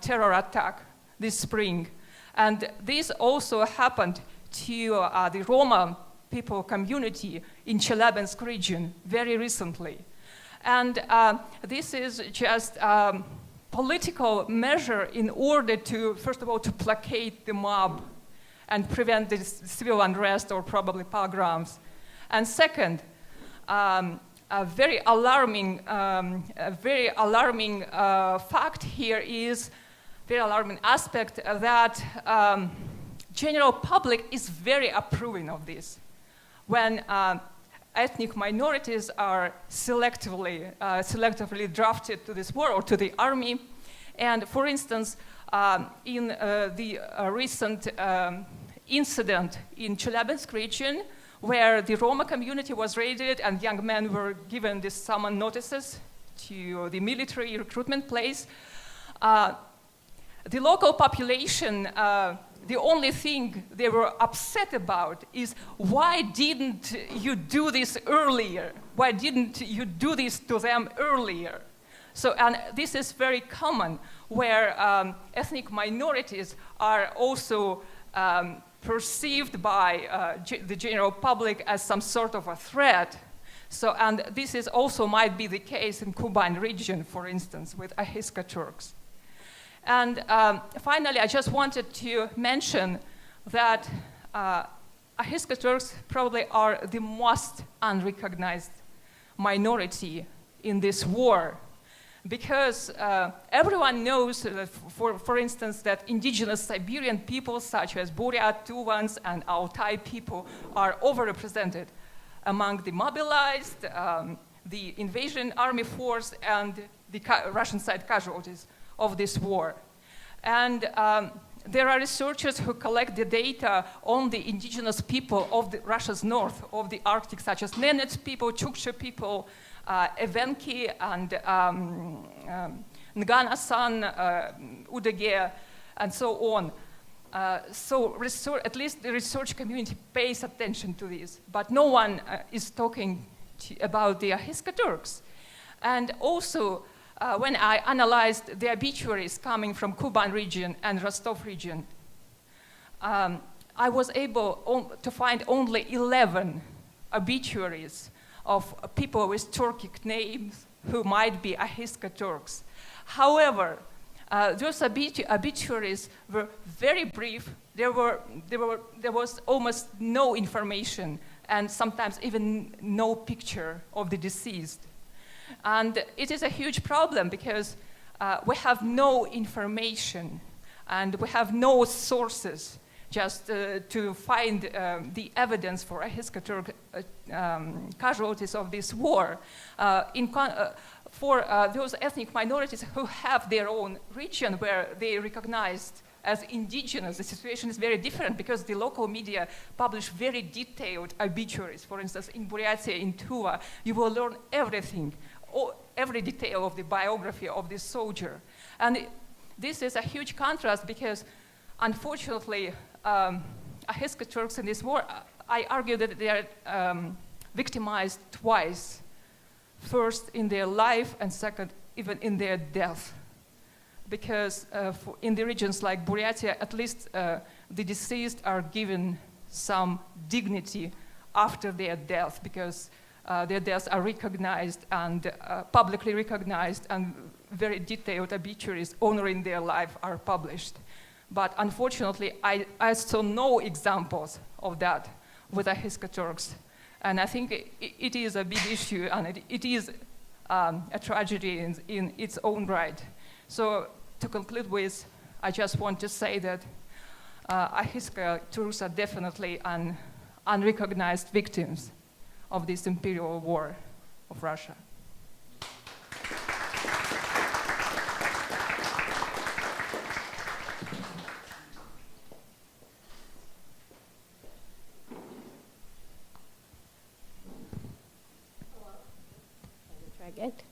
terror attack this spring. And this also happened to the Roma people community in Chelyabinsk region very recently. And this is just a political measure in order to, first of all, to placate the mob and prevent the civil unrest or probably pogroms. And second, a very alarming fact here is very alarming aspect that general public is very approving of this. When ethnic minorities are selectively drafted to this war or to the army, and for instance, in the recent incident in Chelyabinsk region, where the Roma community was raided and young men were given these summon notices to the military recruitment place, the local population, the only thing they were upset about is, why didn't you do this earlier? Why didn't you do this to them earlier? So, and this is very common, where ethnic minorities are also perceived by the general public as some sort of a threat. So, and this is also might be the case in Kuban region, for instance, with Ahiska Turks. And finally, I just wanted to mention that Ahiska Turks probably are the most unrecognized minority in this war, because everyone knows, for instance, that indigenous Siberian people such as Buryat, Tuvans, and Altai people are overrepresented among the mobilized, the invasion army force, and the Russian side casualties of this war. And there are researchers who collect the data on the indigenous people of Russia's north, of the Arctic, such as Nenets people, Chukchi people, Evenki, and Ngana-san, Udege, and so on. So at least the research community pays attention to this, but no one is talking about the Ahiska Turks. And also, when I analyzed the obituaries coming from Kuban region and Rostov region, I was able to find only 11 obituaries of people with Turkic names who might be Ahiska Turks. However, those obituaries were very brief. There was almost no information, and sometimes even no picture of the deceased. And it is a huge problem because we have no information and we have no sources just to find the evidence for Ahiska Turk casualties of this war. For those ethnic minorities who have their own region where they recognized as indigenous, the situation is very different because the local media publish very detailed obituaries. For instance, in Buryatia, in Tuva, you will learn everything, every detail of the biography of this soldier. And this is a huge contrast because, unfortunately, Ahiska Turks in this war, I argue that they are victimized twice. First in their life, and second, even in their death. Because in the regions like Buryatia, at least the deceased are given some dignity after their death, because their deaths are recognized and publicly recognized, and very detailed obituaries honoring their life are published. But unfortunately, I saw no examples of that with Ahiska Turks. And I think it is a big issue, and it is a tragedy in its own right. So to conclude with, I just want to say that Ahiska Turks are definitely unrecognized victims of this imperial war of Russia.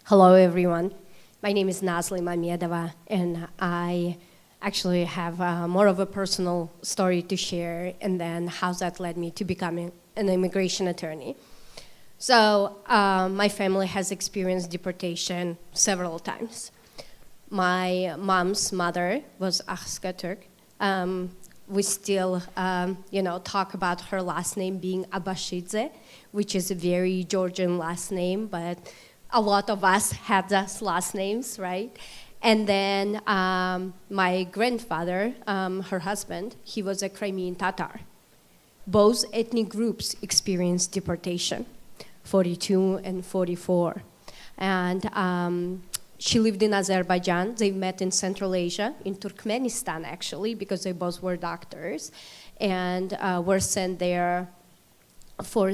Hello, everyone. My name is Naz Nazila, and I actually have more of a personal story to share, and then how that led me to becoming an immigration attorney. So my family has experienced deportation several times. My mom's mother was Ahiska Turk. We still, talk about her last name being Abashidze, which is a very Georgian last name, but a lot of us had those last names, right? And then my grandfather, her husband, he was a Crimean Tatar. Both ethnic groups experienced deportation, 42 and 44. And she lived in Azerbaijan. They met in Central Asia, in Turkmenistan actually, because they both were doctors, and were sent there for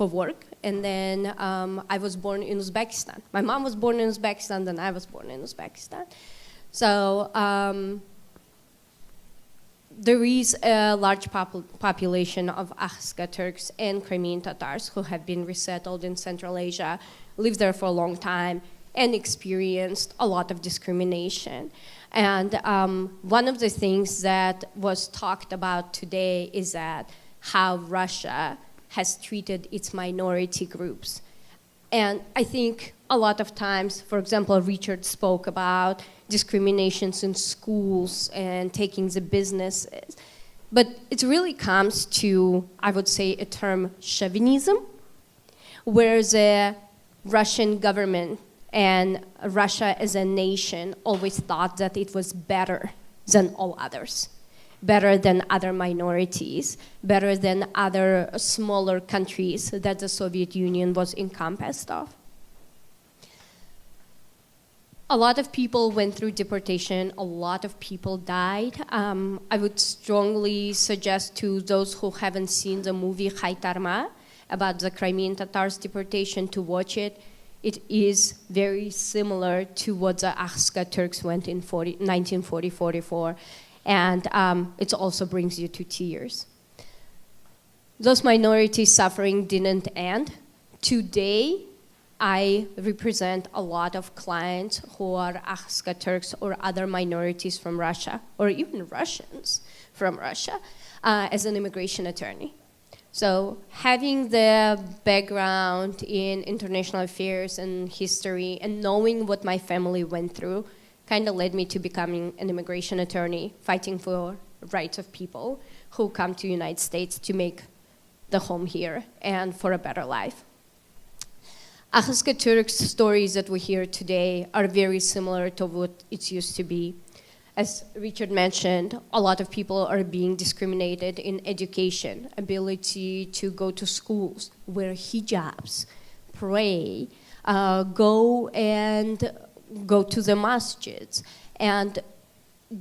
work. And then I was born in Uzbekistan. My mom was born in Uzbekistan, then I was born in Uzbekistan. So there is a large population of Ahiska Turks and Crimean Tatars who have been resettled in Central Asia, lived there for a long time, and experienced a lot of discrimination. And one of the things that was talked about today is that how Russia has treated its minority groups. And I think a lot of times, for example, Richard spoke about discriminations in schools and taking the businesses. But it really comes to, I would say, a term chauvinism, where the Russian government and Russia as a nation always thought that it was better than all others, better than other minorities, better than other smaller countries that the Soviet Union was encompassed of. A lot of people went through deportation, a lot of people died. I would strongly suggest to those who haven't seen the movie Khaytarma about the Crimean Tatars deportation to watch it. It is very similar to what the Ahiska Turks went in 1940-44, and it also brings you to tears. Those minority suffering didn't end. Today, I represent a lot of clients who are Ahiska Turks or other minorities from Russia, or even Russians from Russia, as an immigration attorney. So having the background in international affairs and history and knowing what my family went through kind of led me to becoming an immigration attorney, fighting for rights of people who come to the United States to make the home here and for a better life. Ahiska Turks' stories that we hear today are very similar to what it used to be. As Richard mentioned, a lot of people are being discriminated in education, ability to go to schools, wear hijabs, pray, go to the masjids, and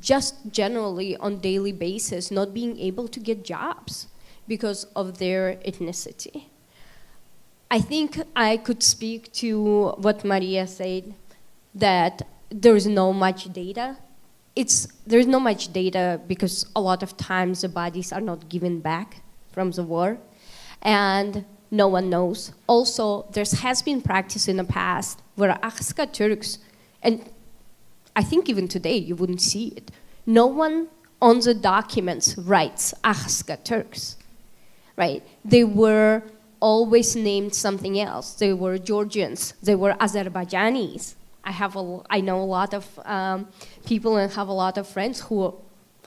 just generally on daily basis not being able to get jobs because of their ethnicity. I think I could speak to what Maria said, that there's no much data. There's not much data because a lot of times the bodies are not given back from the war, and no one knows. Also, there has been practice in the past where Ahiska Turks, and I think even today you wouldn't see it, no one on the documents writes Ahiska Turks, right? They were always named something else. They were Georgians, they were Azerbaijanis. I know a lot of people and have a lot of friends who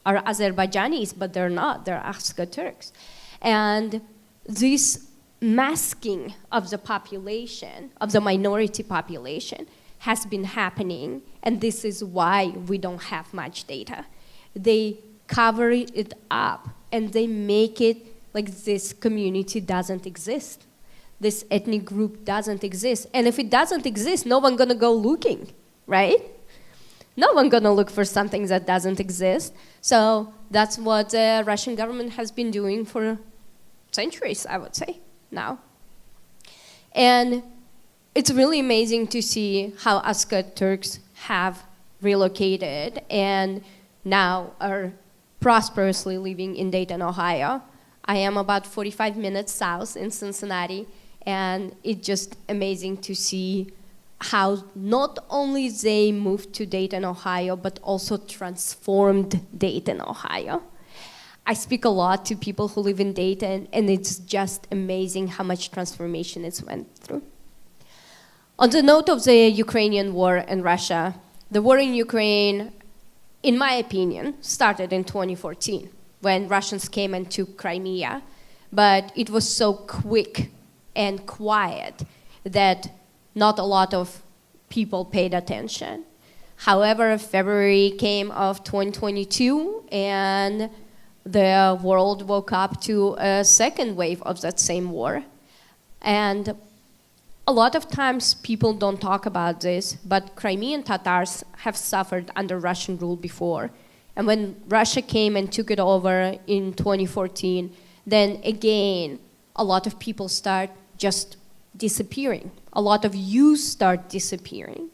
are Azerbaijanis, but they're not, they're Ahiska Turks. And this masking of the population, of the minority population, has been happening, and this is why we don't have much data. They cover it up, and they make it like this community doesn't exist. This ethnic group doesn't exist. And if it doesn't exist, no one's gonna go looking, right? No one's gonna look for something that doesn't exist. So that's what the Russian government has been doing for centuries, I would say, now. And it's really amazing to see how Ahiska Turks have relocated and now are prosperously living in Dayton, Ohio. I am about 45 minutes south in Cincinnati, and it's just amazing to see how not only they moved to Dayton, Ohio, but also transformed Dayton, Ohio. I speak a lot to people who live in Dayton, and it's just amazing how much transformation it's went through. On the note of the Ukrainian war and Russia, the war in Ukraine, in my opinion, started in 2014 when Russians came and took Crimea, but it was so quick and quiet that not a lot of people paid attention. However, February came of 2022, and the world woke up to a second wave of that same war. And a lot of times people don't talk about this, but Crimean Tatars have suffered under Russian rule before. And when Russia came and took it over in 2014, then again, a lot of people start just disappearing. A lot of youth start disappearing.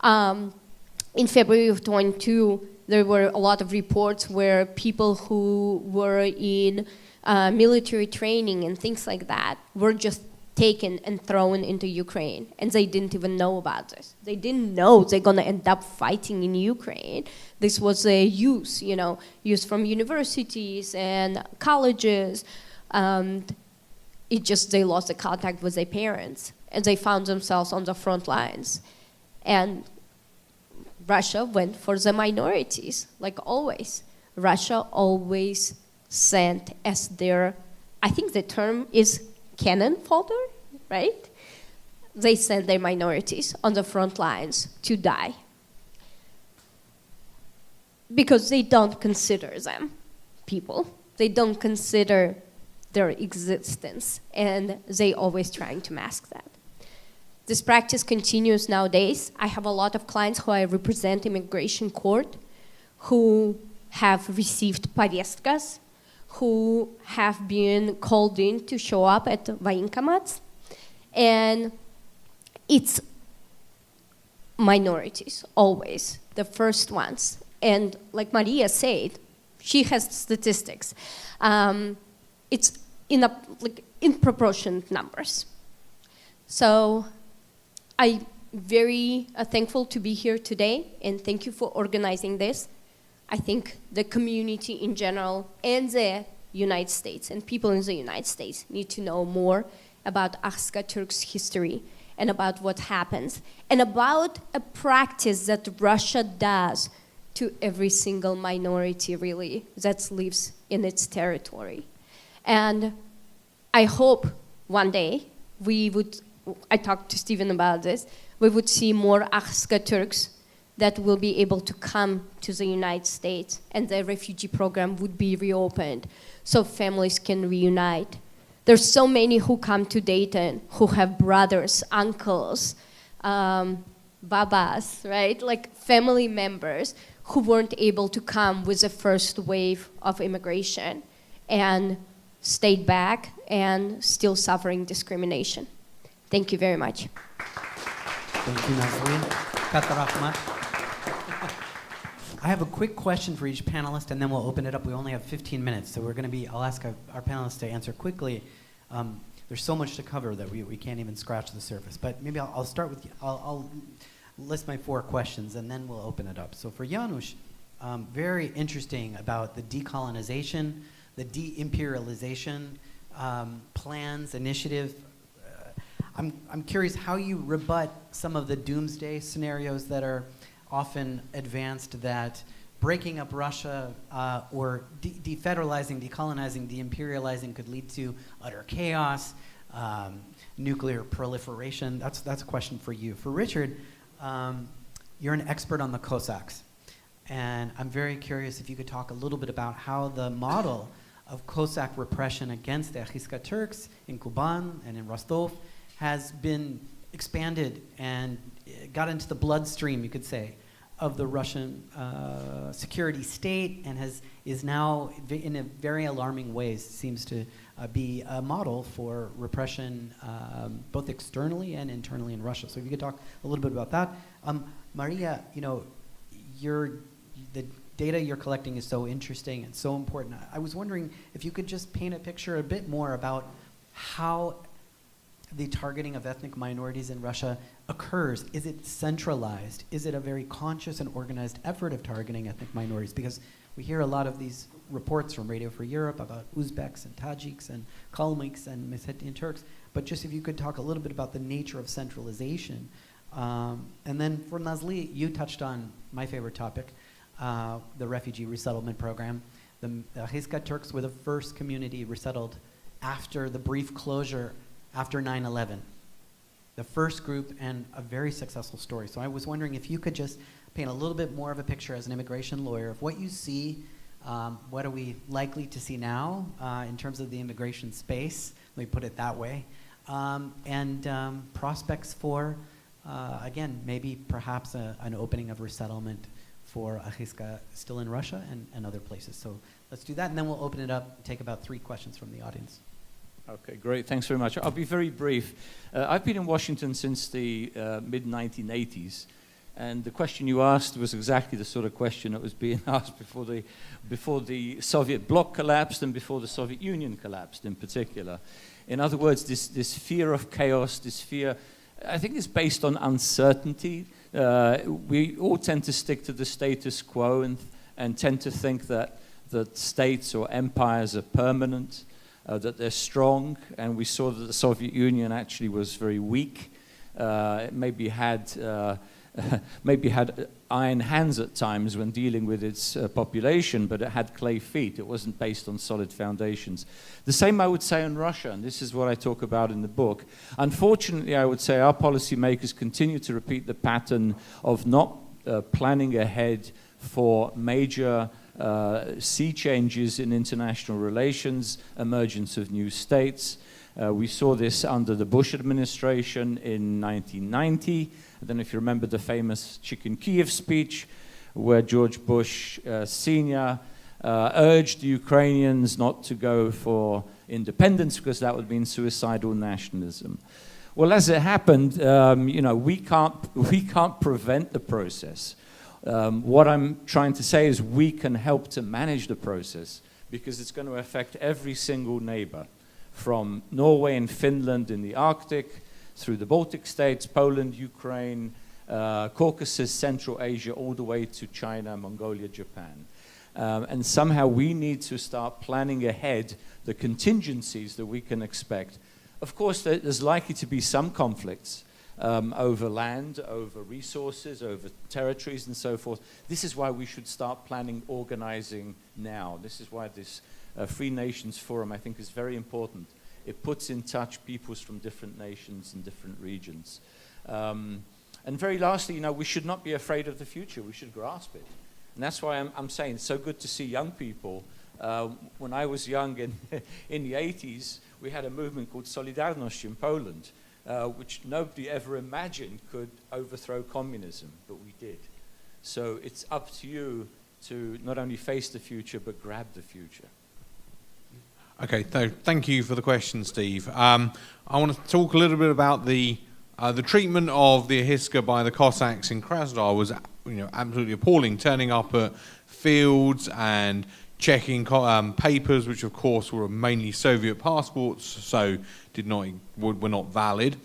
In February of 22, there were a lot of reports where people who were in military training and things like that were just taken and thrown into Ukraine, and they didn't even know about this. They didn't know they're gonna end up fighting in Ukraine. This was a youth, youth from universities and colleges. They lost the contact with their parents, and they found themselves on the front lines. And Russia went for the minorities, like always. Russia always sent as their, I think the term is cannon fodder, right? They sent their minorities on the front lines to die because they don't consider them people. They don't consider their existence, and they always trying to mask that. This practice continues nowadays. I have a lot of clients who I represent immigration court who have received повестkas, who have been called in to show up at военкомats, and it's minorities, always, the first ones. And like Maria said, she has statistics. It's in proportionate numbers. So I'm very thankful to be here today, and thank you for organizing this. I think the community in general and the United States and people in the United States need to know more about Ahiska Turks' history and about what happens and about a practice that Russia does to every single minority, really, that lives in its territory. And I hope one day I talked to Stephen about this, we would see more Ahiska Turks that will be able to come to the United States, and the refugee program would be reopened so families can reunite. There's so many who come to Dayton who have brothers, uncles, babas, right? Like family members who weren't able to come with the first wave of immigration and stayed back and still suffering discrimination. Thank you very much. Thank you, Nazli. I have a quick question for each panelist, and then we'll open it up. We only have 15 minutes, so I'll ask our panelists to answer quickly. There's so much to cover that we can't even scratch the surface. But maybe I'll start with, I'll list my 4 questions, and then we'll open it up. So for Yanush, very interesting about the decolonization, the de-imperialization plans, initiative. I'm curious how you rebut some of the doomsday scenarios that are often advanced, that breaking up Russia or defederalizing, decolonizing, deimperializing could lead to utter chaos, nuclear proliferation. That's a question for you. For Richard, you're an expert on the Cossacks, and I'm very curious if you could talk a little bit about how the model of Cossack repression against the Ahiska Turks in Kuban and in Rostov has been expanded and got into the bloodstream, you could say, of the Russian security state, and is now, in a very alarming ways, seems to be a model for repression both externally and internally in Russia. So if you could talk a little bit about that. Maria, the data you're collecting is so interesting and so important. I was wondering if you could just paint a picture a bit more about how the targeting of ethnic minorities in Russia occurs. Is it centralized? Is it a very conscious and organized effort of targeting ethnic minorities? Because we hear a lot of these reports from Radio Free Europe about Uzbeks and Tajiks and Kalmyks and Meskhetian Turks, but just if you could talk a little bit about the nature of centralization. And then for Nazli, you touched on my favorite topic, the refugee resettlement program. The Ahiska Turks were the first community resettled after the brief closure after 9/11. The first group, and a very successful story. So I was wondering if you could just paint a little bit more of a picture as an immigration lawyer of what you see, what are we likely to see now in terms of the immigration space, let me put it that way, and prospects for, again, maybe perhaps an opening of resettlement for Ahiska still in Russia and other places. So let's do that, and then we'll open it up, take about 3 questions from the audience. Okay, great. Thanks very much. I'll be very brief. I've been in Washington since the mid-1980s, and the question you asked was exactly the sort of question that was being asked before the Soviet bloc collapsed and before the Soviet Union collapsed in particular. In other words, this fear of chaos, this fear, I think it's based on uncertainty. We all tend to stick to the status quo and tend to think that states or empires are permanent, that they're strong, and we saw that the Soviet Union actually was very weak. It maybe had iron hands at times when dealing with its population, but it had clay feet. It wasn't based on solid foundations. The same I would say on Russia, and this is what I talk about in the book. Unfortunately, I would say our policymakers continue to repeat the pattern of not planning ahead for major sea changes in international relations, emergence of new states. We saw this under the Bush administration in 1990. I don't know if you remember the famous Chicken Kiev speech, where George Bush Sr. Urged the Ukrainians not to go for independence because that would mean suicidal nationalism. Well, as it happened, we can't prevent the process. What I'm trying to say is we can help to manage the process because it's going to affect every single neighbor, from Norway and Finland in the Arctic, through the Baltic states, Poland, Ukraine, Caucasus, Central Asia, all the way to China, Mongolia, Japan. And somehow we need to start planning ahead the contingencies that we can expect. Of course, there's likely to be some conflicts over land, over resources, over territories, and so forth. This is why we should start planning, organizing now. This is why this Free Nations Forum, I think, is very important. It puts in touch peoples from different nations and different regions. And very lastly, we should not be afraid of the future. We should grasp it. And that's why I'm saying it's so good to see young people. When I was young in the 80s, we had a movement called Solidarność in Poland, which nobody ever imagined could overthrow communism, but we did. So it's up to you to not only face the future, but grab the future. Okay, so thank you for the question, Steve. I want to talk a little bit about the treatment of the Ahiska by the Cossacks in Krasnodar was, absolutely appalling. Turning up at fields and checking papers, which of course were mainly Soviet passports, so were not valid.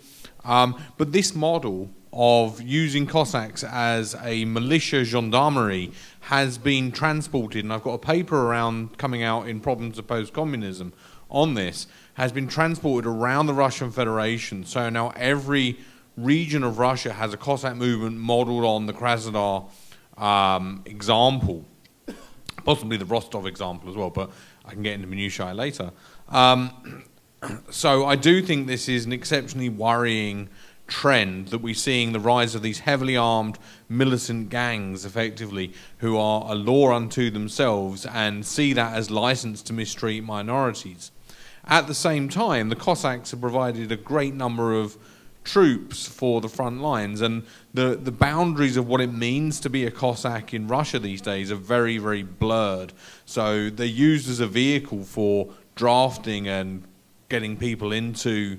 But this model of using Cossacks as a militia gendarmerie has been transported, and I've got a paper coming out in Problems of Post-Communism on this, has been transported around the Russian Federation. So now every region of Russia has a Cossack movement modeled on the Krasnodar example, possibly the Rostov example as well, but I can get into minutiae later. So I do think this is an exceptionally worrying trend that we're seeing, the rise of these heavily armed militant gangs, effectively, who are a law unto themselves and see that as license to mistreat minorities. At the same time, the Cossacks have provided a great number of troops for the front lines, and the boundaries of what it means to be a Cossack in Russia these days are very, very blurred. So they're used as a vehicle for drafting and getting people into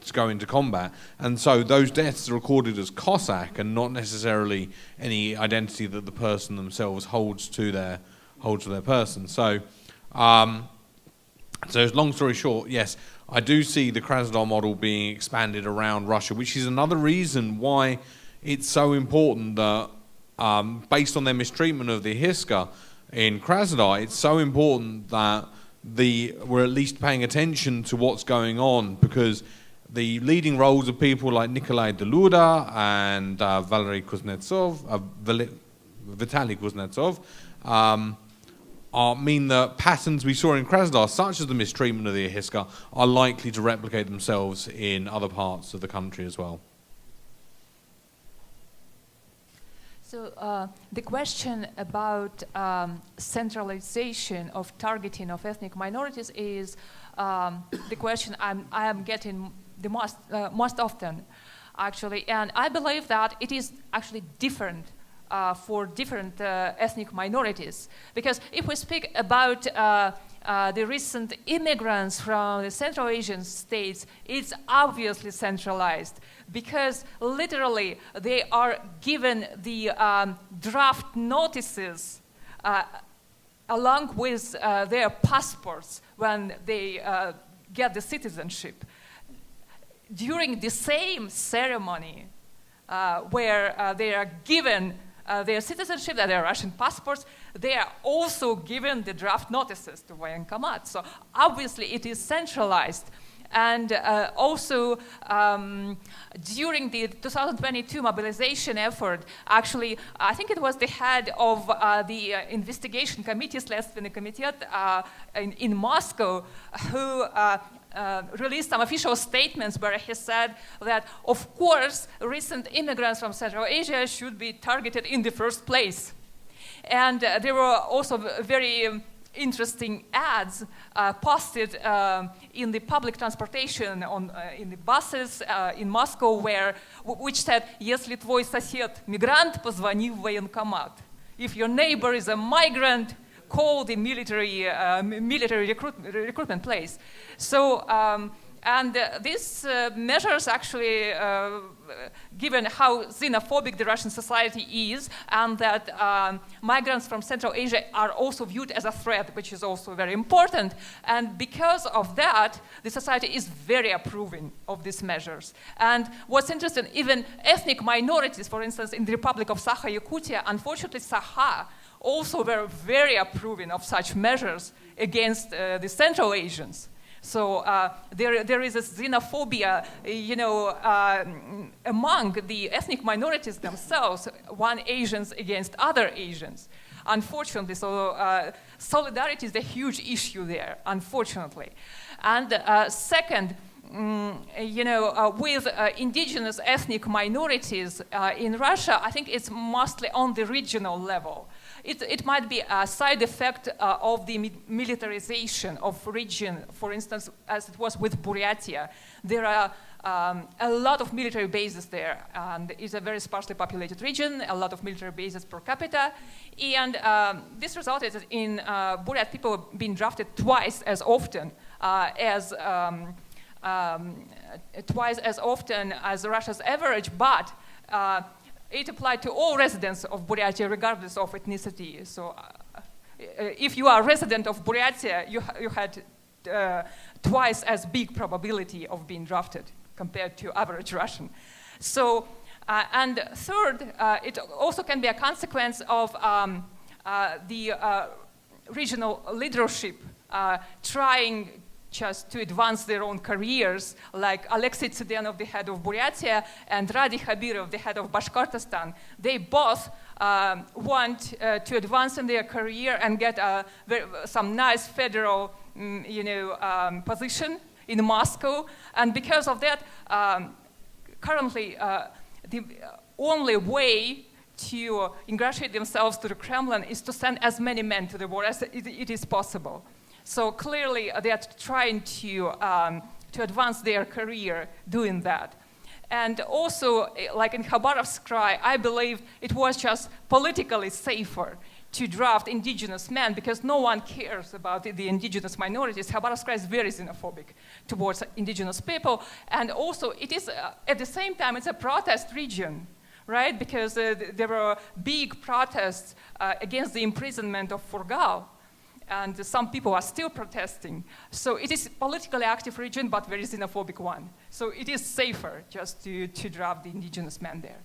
to go into combat, and so those deaths are recorded as Cossack and not necessarily any identity that the person themselves holds to their person. So, so long story short, yes, I do see the Krasnodar model being expanded around Russia, which is another reason why it's so important that, based on their mistreatment of the Ahiska in Krasnodar, it's so important that we're at least paying attention to what's going on, because the leading roles of people like Nikolai Deluda and Vitaly Kuznetsov mean that patterns we saw in Krasnodar, such as the mistreatment of the Ahiska, are likely to replicate themselves in other parts of the country as well. So the question about centralization of targeting of ethnic minorities is the question I am getting the most often, actually, and I believe that it is actually different for different ethnic minorities, because if we speak about the recent immigrants from the Central Asian states, it's obviously centralized, because literally they are given the draft notices along with their passports when they get the citizenship. During the same ceremony where they are given their citizenship, their Russian passports, they are also given the draft notices to voenkomat. So obviously it is centralized. And also during the 2022 mobilization effort, actually, I think it was the head of the investigation committee, Следственный комитет, in Moscow, who released some official statements where he said that, of course, recent immigrants from Central Asia should be targeted in the first place. And there were also very interesting ads posted in the public transportation in the buses in Moscow, which said, "Если твой сосед мигрант, позвони в военкомат. If your neighbor is a migrant, call the military recruitment place." So, and these measures actually, given how xenophobic the Russian society is, and that migrants from Central Asia are also viewed as a threat, which is also very important. And because of that, the society is very approving of these measures. And what's interesting, even ethnic minorities, for instance, in the Republic of Sakha-Yakutia, unfortunately, Sakha also were very approving of such measures against the Central Asians. So there is a xenophobia, among the ethnic minorities themselves, one Asians against other Asians. Unfortunately, so solidarity is a huge issue there, unfortunately. And second, with indigenous ethnic minorities in Russia, I think it's mostly on the regional level. It might be a side effect of the militarization of region, for instance, as it was with Buryatia. There are a lot of military bases there, and it's a very sparsely populated region, a lot of military bases per capita, and this resulted in Buryat people being drafted twice as often as Russia's average, but it applied to all residents of Buryatia, regardless of ethnicity. So if you are a resident of Buryatia, you had twice as big probability of being drafted compared to average Russian. So, and third, it also can be a consequence of the regional leadership trying just to advance their own careers, like Alexei Tsidenov, the head of Buryatia, and Radi Khabirov, the head of Bashkortostan. They both want to advance in their career and get some nice federal, position in Moscow. And because of that, currently, the only way to ingratiate themselves to the Kremlin is to send as many men to the war as it is possible. So clearly, they are trying to advance their career doing that. And also, like in Khabarovsk Krai, I believe it was just politically safer to draft indigenous men because no one cares about the indigenous minorities. Khabarovsk Krai is very xenophobic towards indigenous people. And also, it is, at the same time, it's a protest region, right? Because there were big protests against the imprisonment of Furgal. And some people are still protesting. So it is a politically active region, but very xenophobic one. So it is safer just to draft the indigenous men there.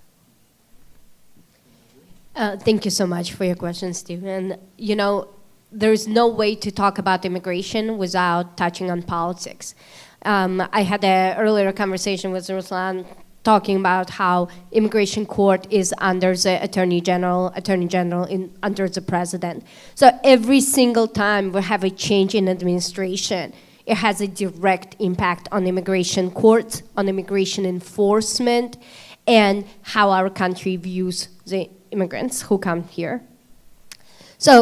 Thank you so much for your question, Stephen. There is no way to talk about immigration without touching on politics. I had an earlier conversation with Ruslan talking about how immigration court is under the attorney general under the president. So every single time we have a change in administration, it has a direct impact on immigration courts, on immigration enforcement, and how our country views the immigrants who come here. So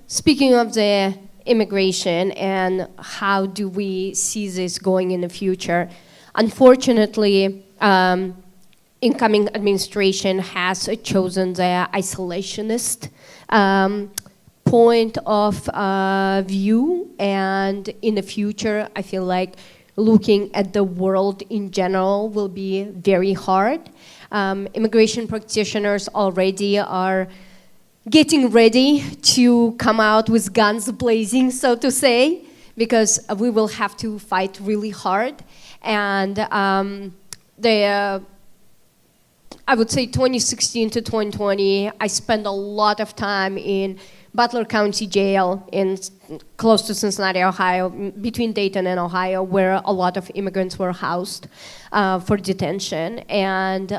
speaking of the immigration and how do we see this going in the future, unfortunately, incoming administration has chosen the isolationist point of view, and in the future, I feel like looking at the world in general will be very hard. Immigration practitioners already are getting ready to come out with guns blazing, so to say, because we will have to fight really hard. And I would say 2016 to 2020, I spent a lot of time in Butler County Jail in close to Cincinnati, Ohio, between Dayton and Ohio, where a lot of immigrants were housed for detention. And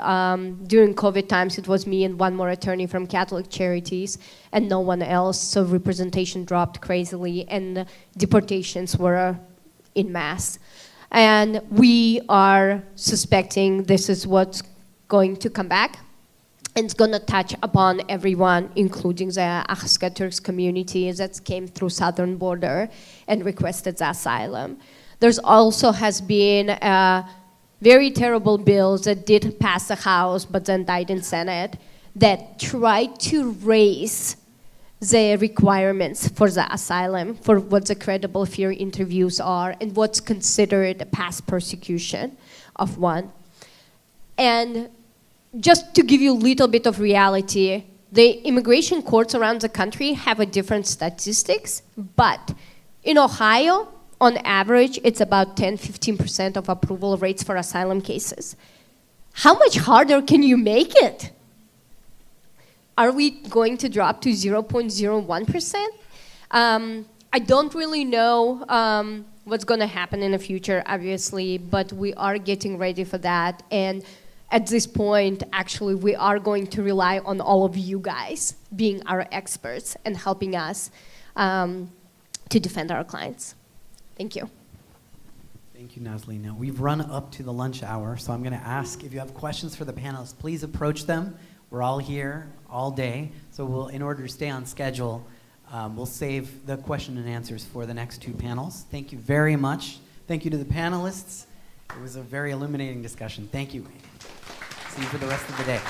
during COVID times, it was me and one more attorney from Catholic Charities and no one else. So representation dropped crazily and deportations were en masse. And we are suspecting this is what's going to come back. And it's going to touch upon everyone, including the Ahiska Turks community that came through southern border and requested the asylum. There's also has been a very terrible bill that did pass the House but then died in Senate that tried to raise the requirements for the asylum, for what the credible fear interviews are and what's considered a past persecution of one. And just to give you a little bit of reality, the immigration courts around the country have a different statistics, but in Ohio, on average, it's about 10-15% of approval rates for asylum cases. How much harder can you make it? Are we going to drop to 0.01%? I don't really know what's going to happen in the future, obviously, but we are getting ready for that. And at this point, actually, we are going to rely on all of you guys being our experts and helping us to defend our clients. Thank you. Thank you, Nazlina. We've run up to the lunch hour, so I'm going to ask if you have questions for the panelists, please approach them. We're all here all day, so in order to stay on schedule, we'll save the question and answers for the next two panels. Thank you very much. Thank you to the panelists. It was a very illuminating discussion. Thank you. See you for the rest of the day.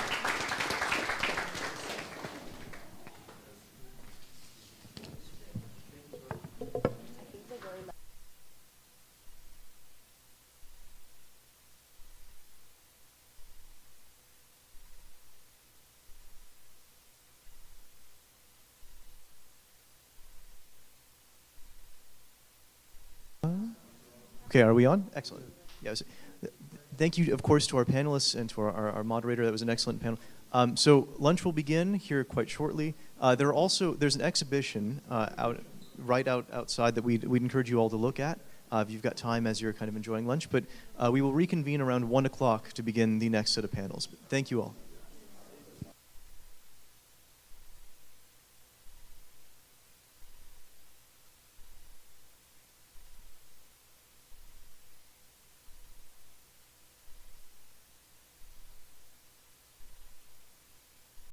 Okay, are we on? Excellent. Yeah, thank you, of course, to our panelists and to our moderator. That was an excellent panel. So lunch will begin here quite shortly. There's an exhibition right outside that we'd encourage you all to look at if you've got time as you're kind of enjoying lunch. But we will reconvene around 1 o'clock to begin the next set of panels. Thank you all.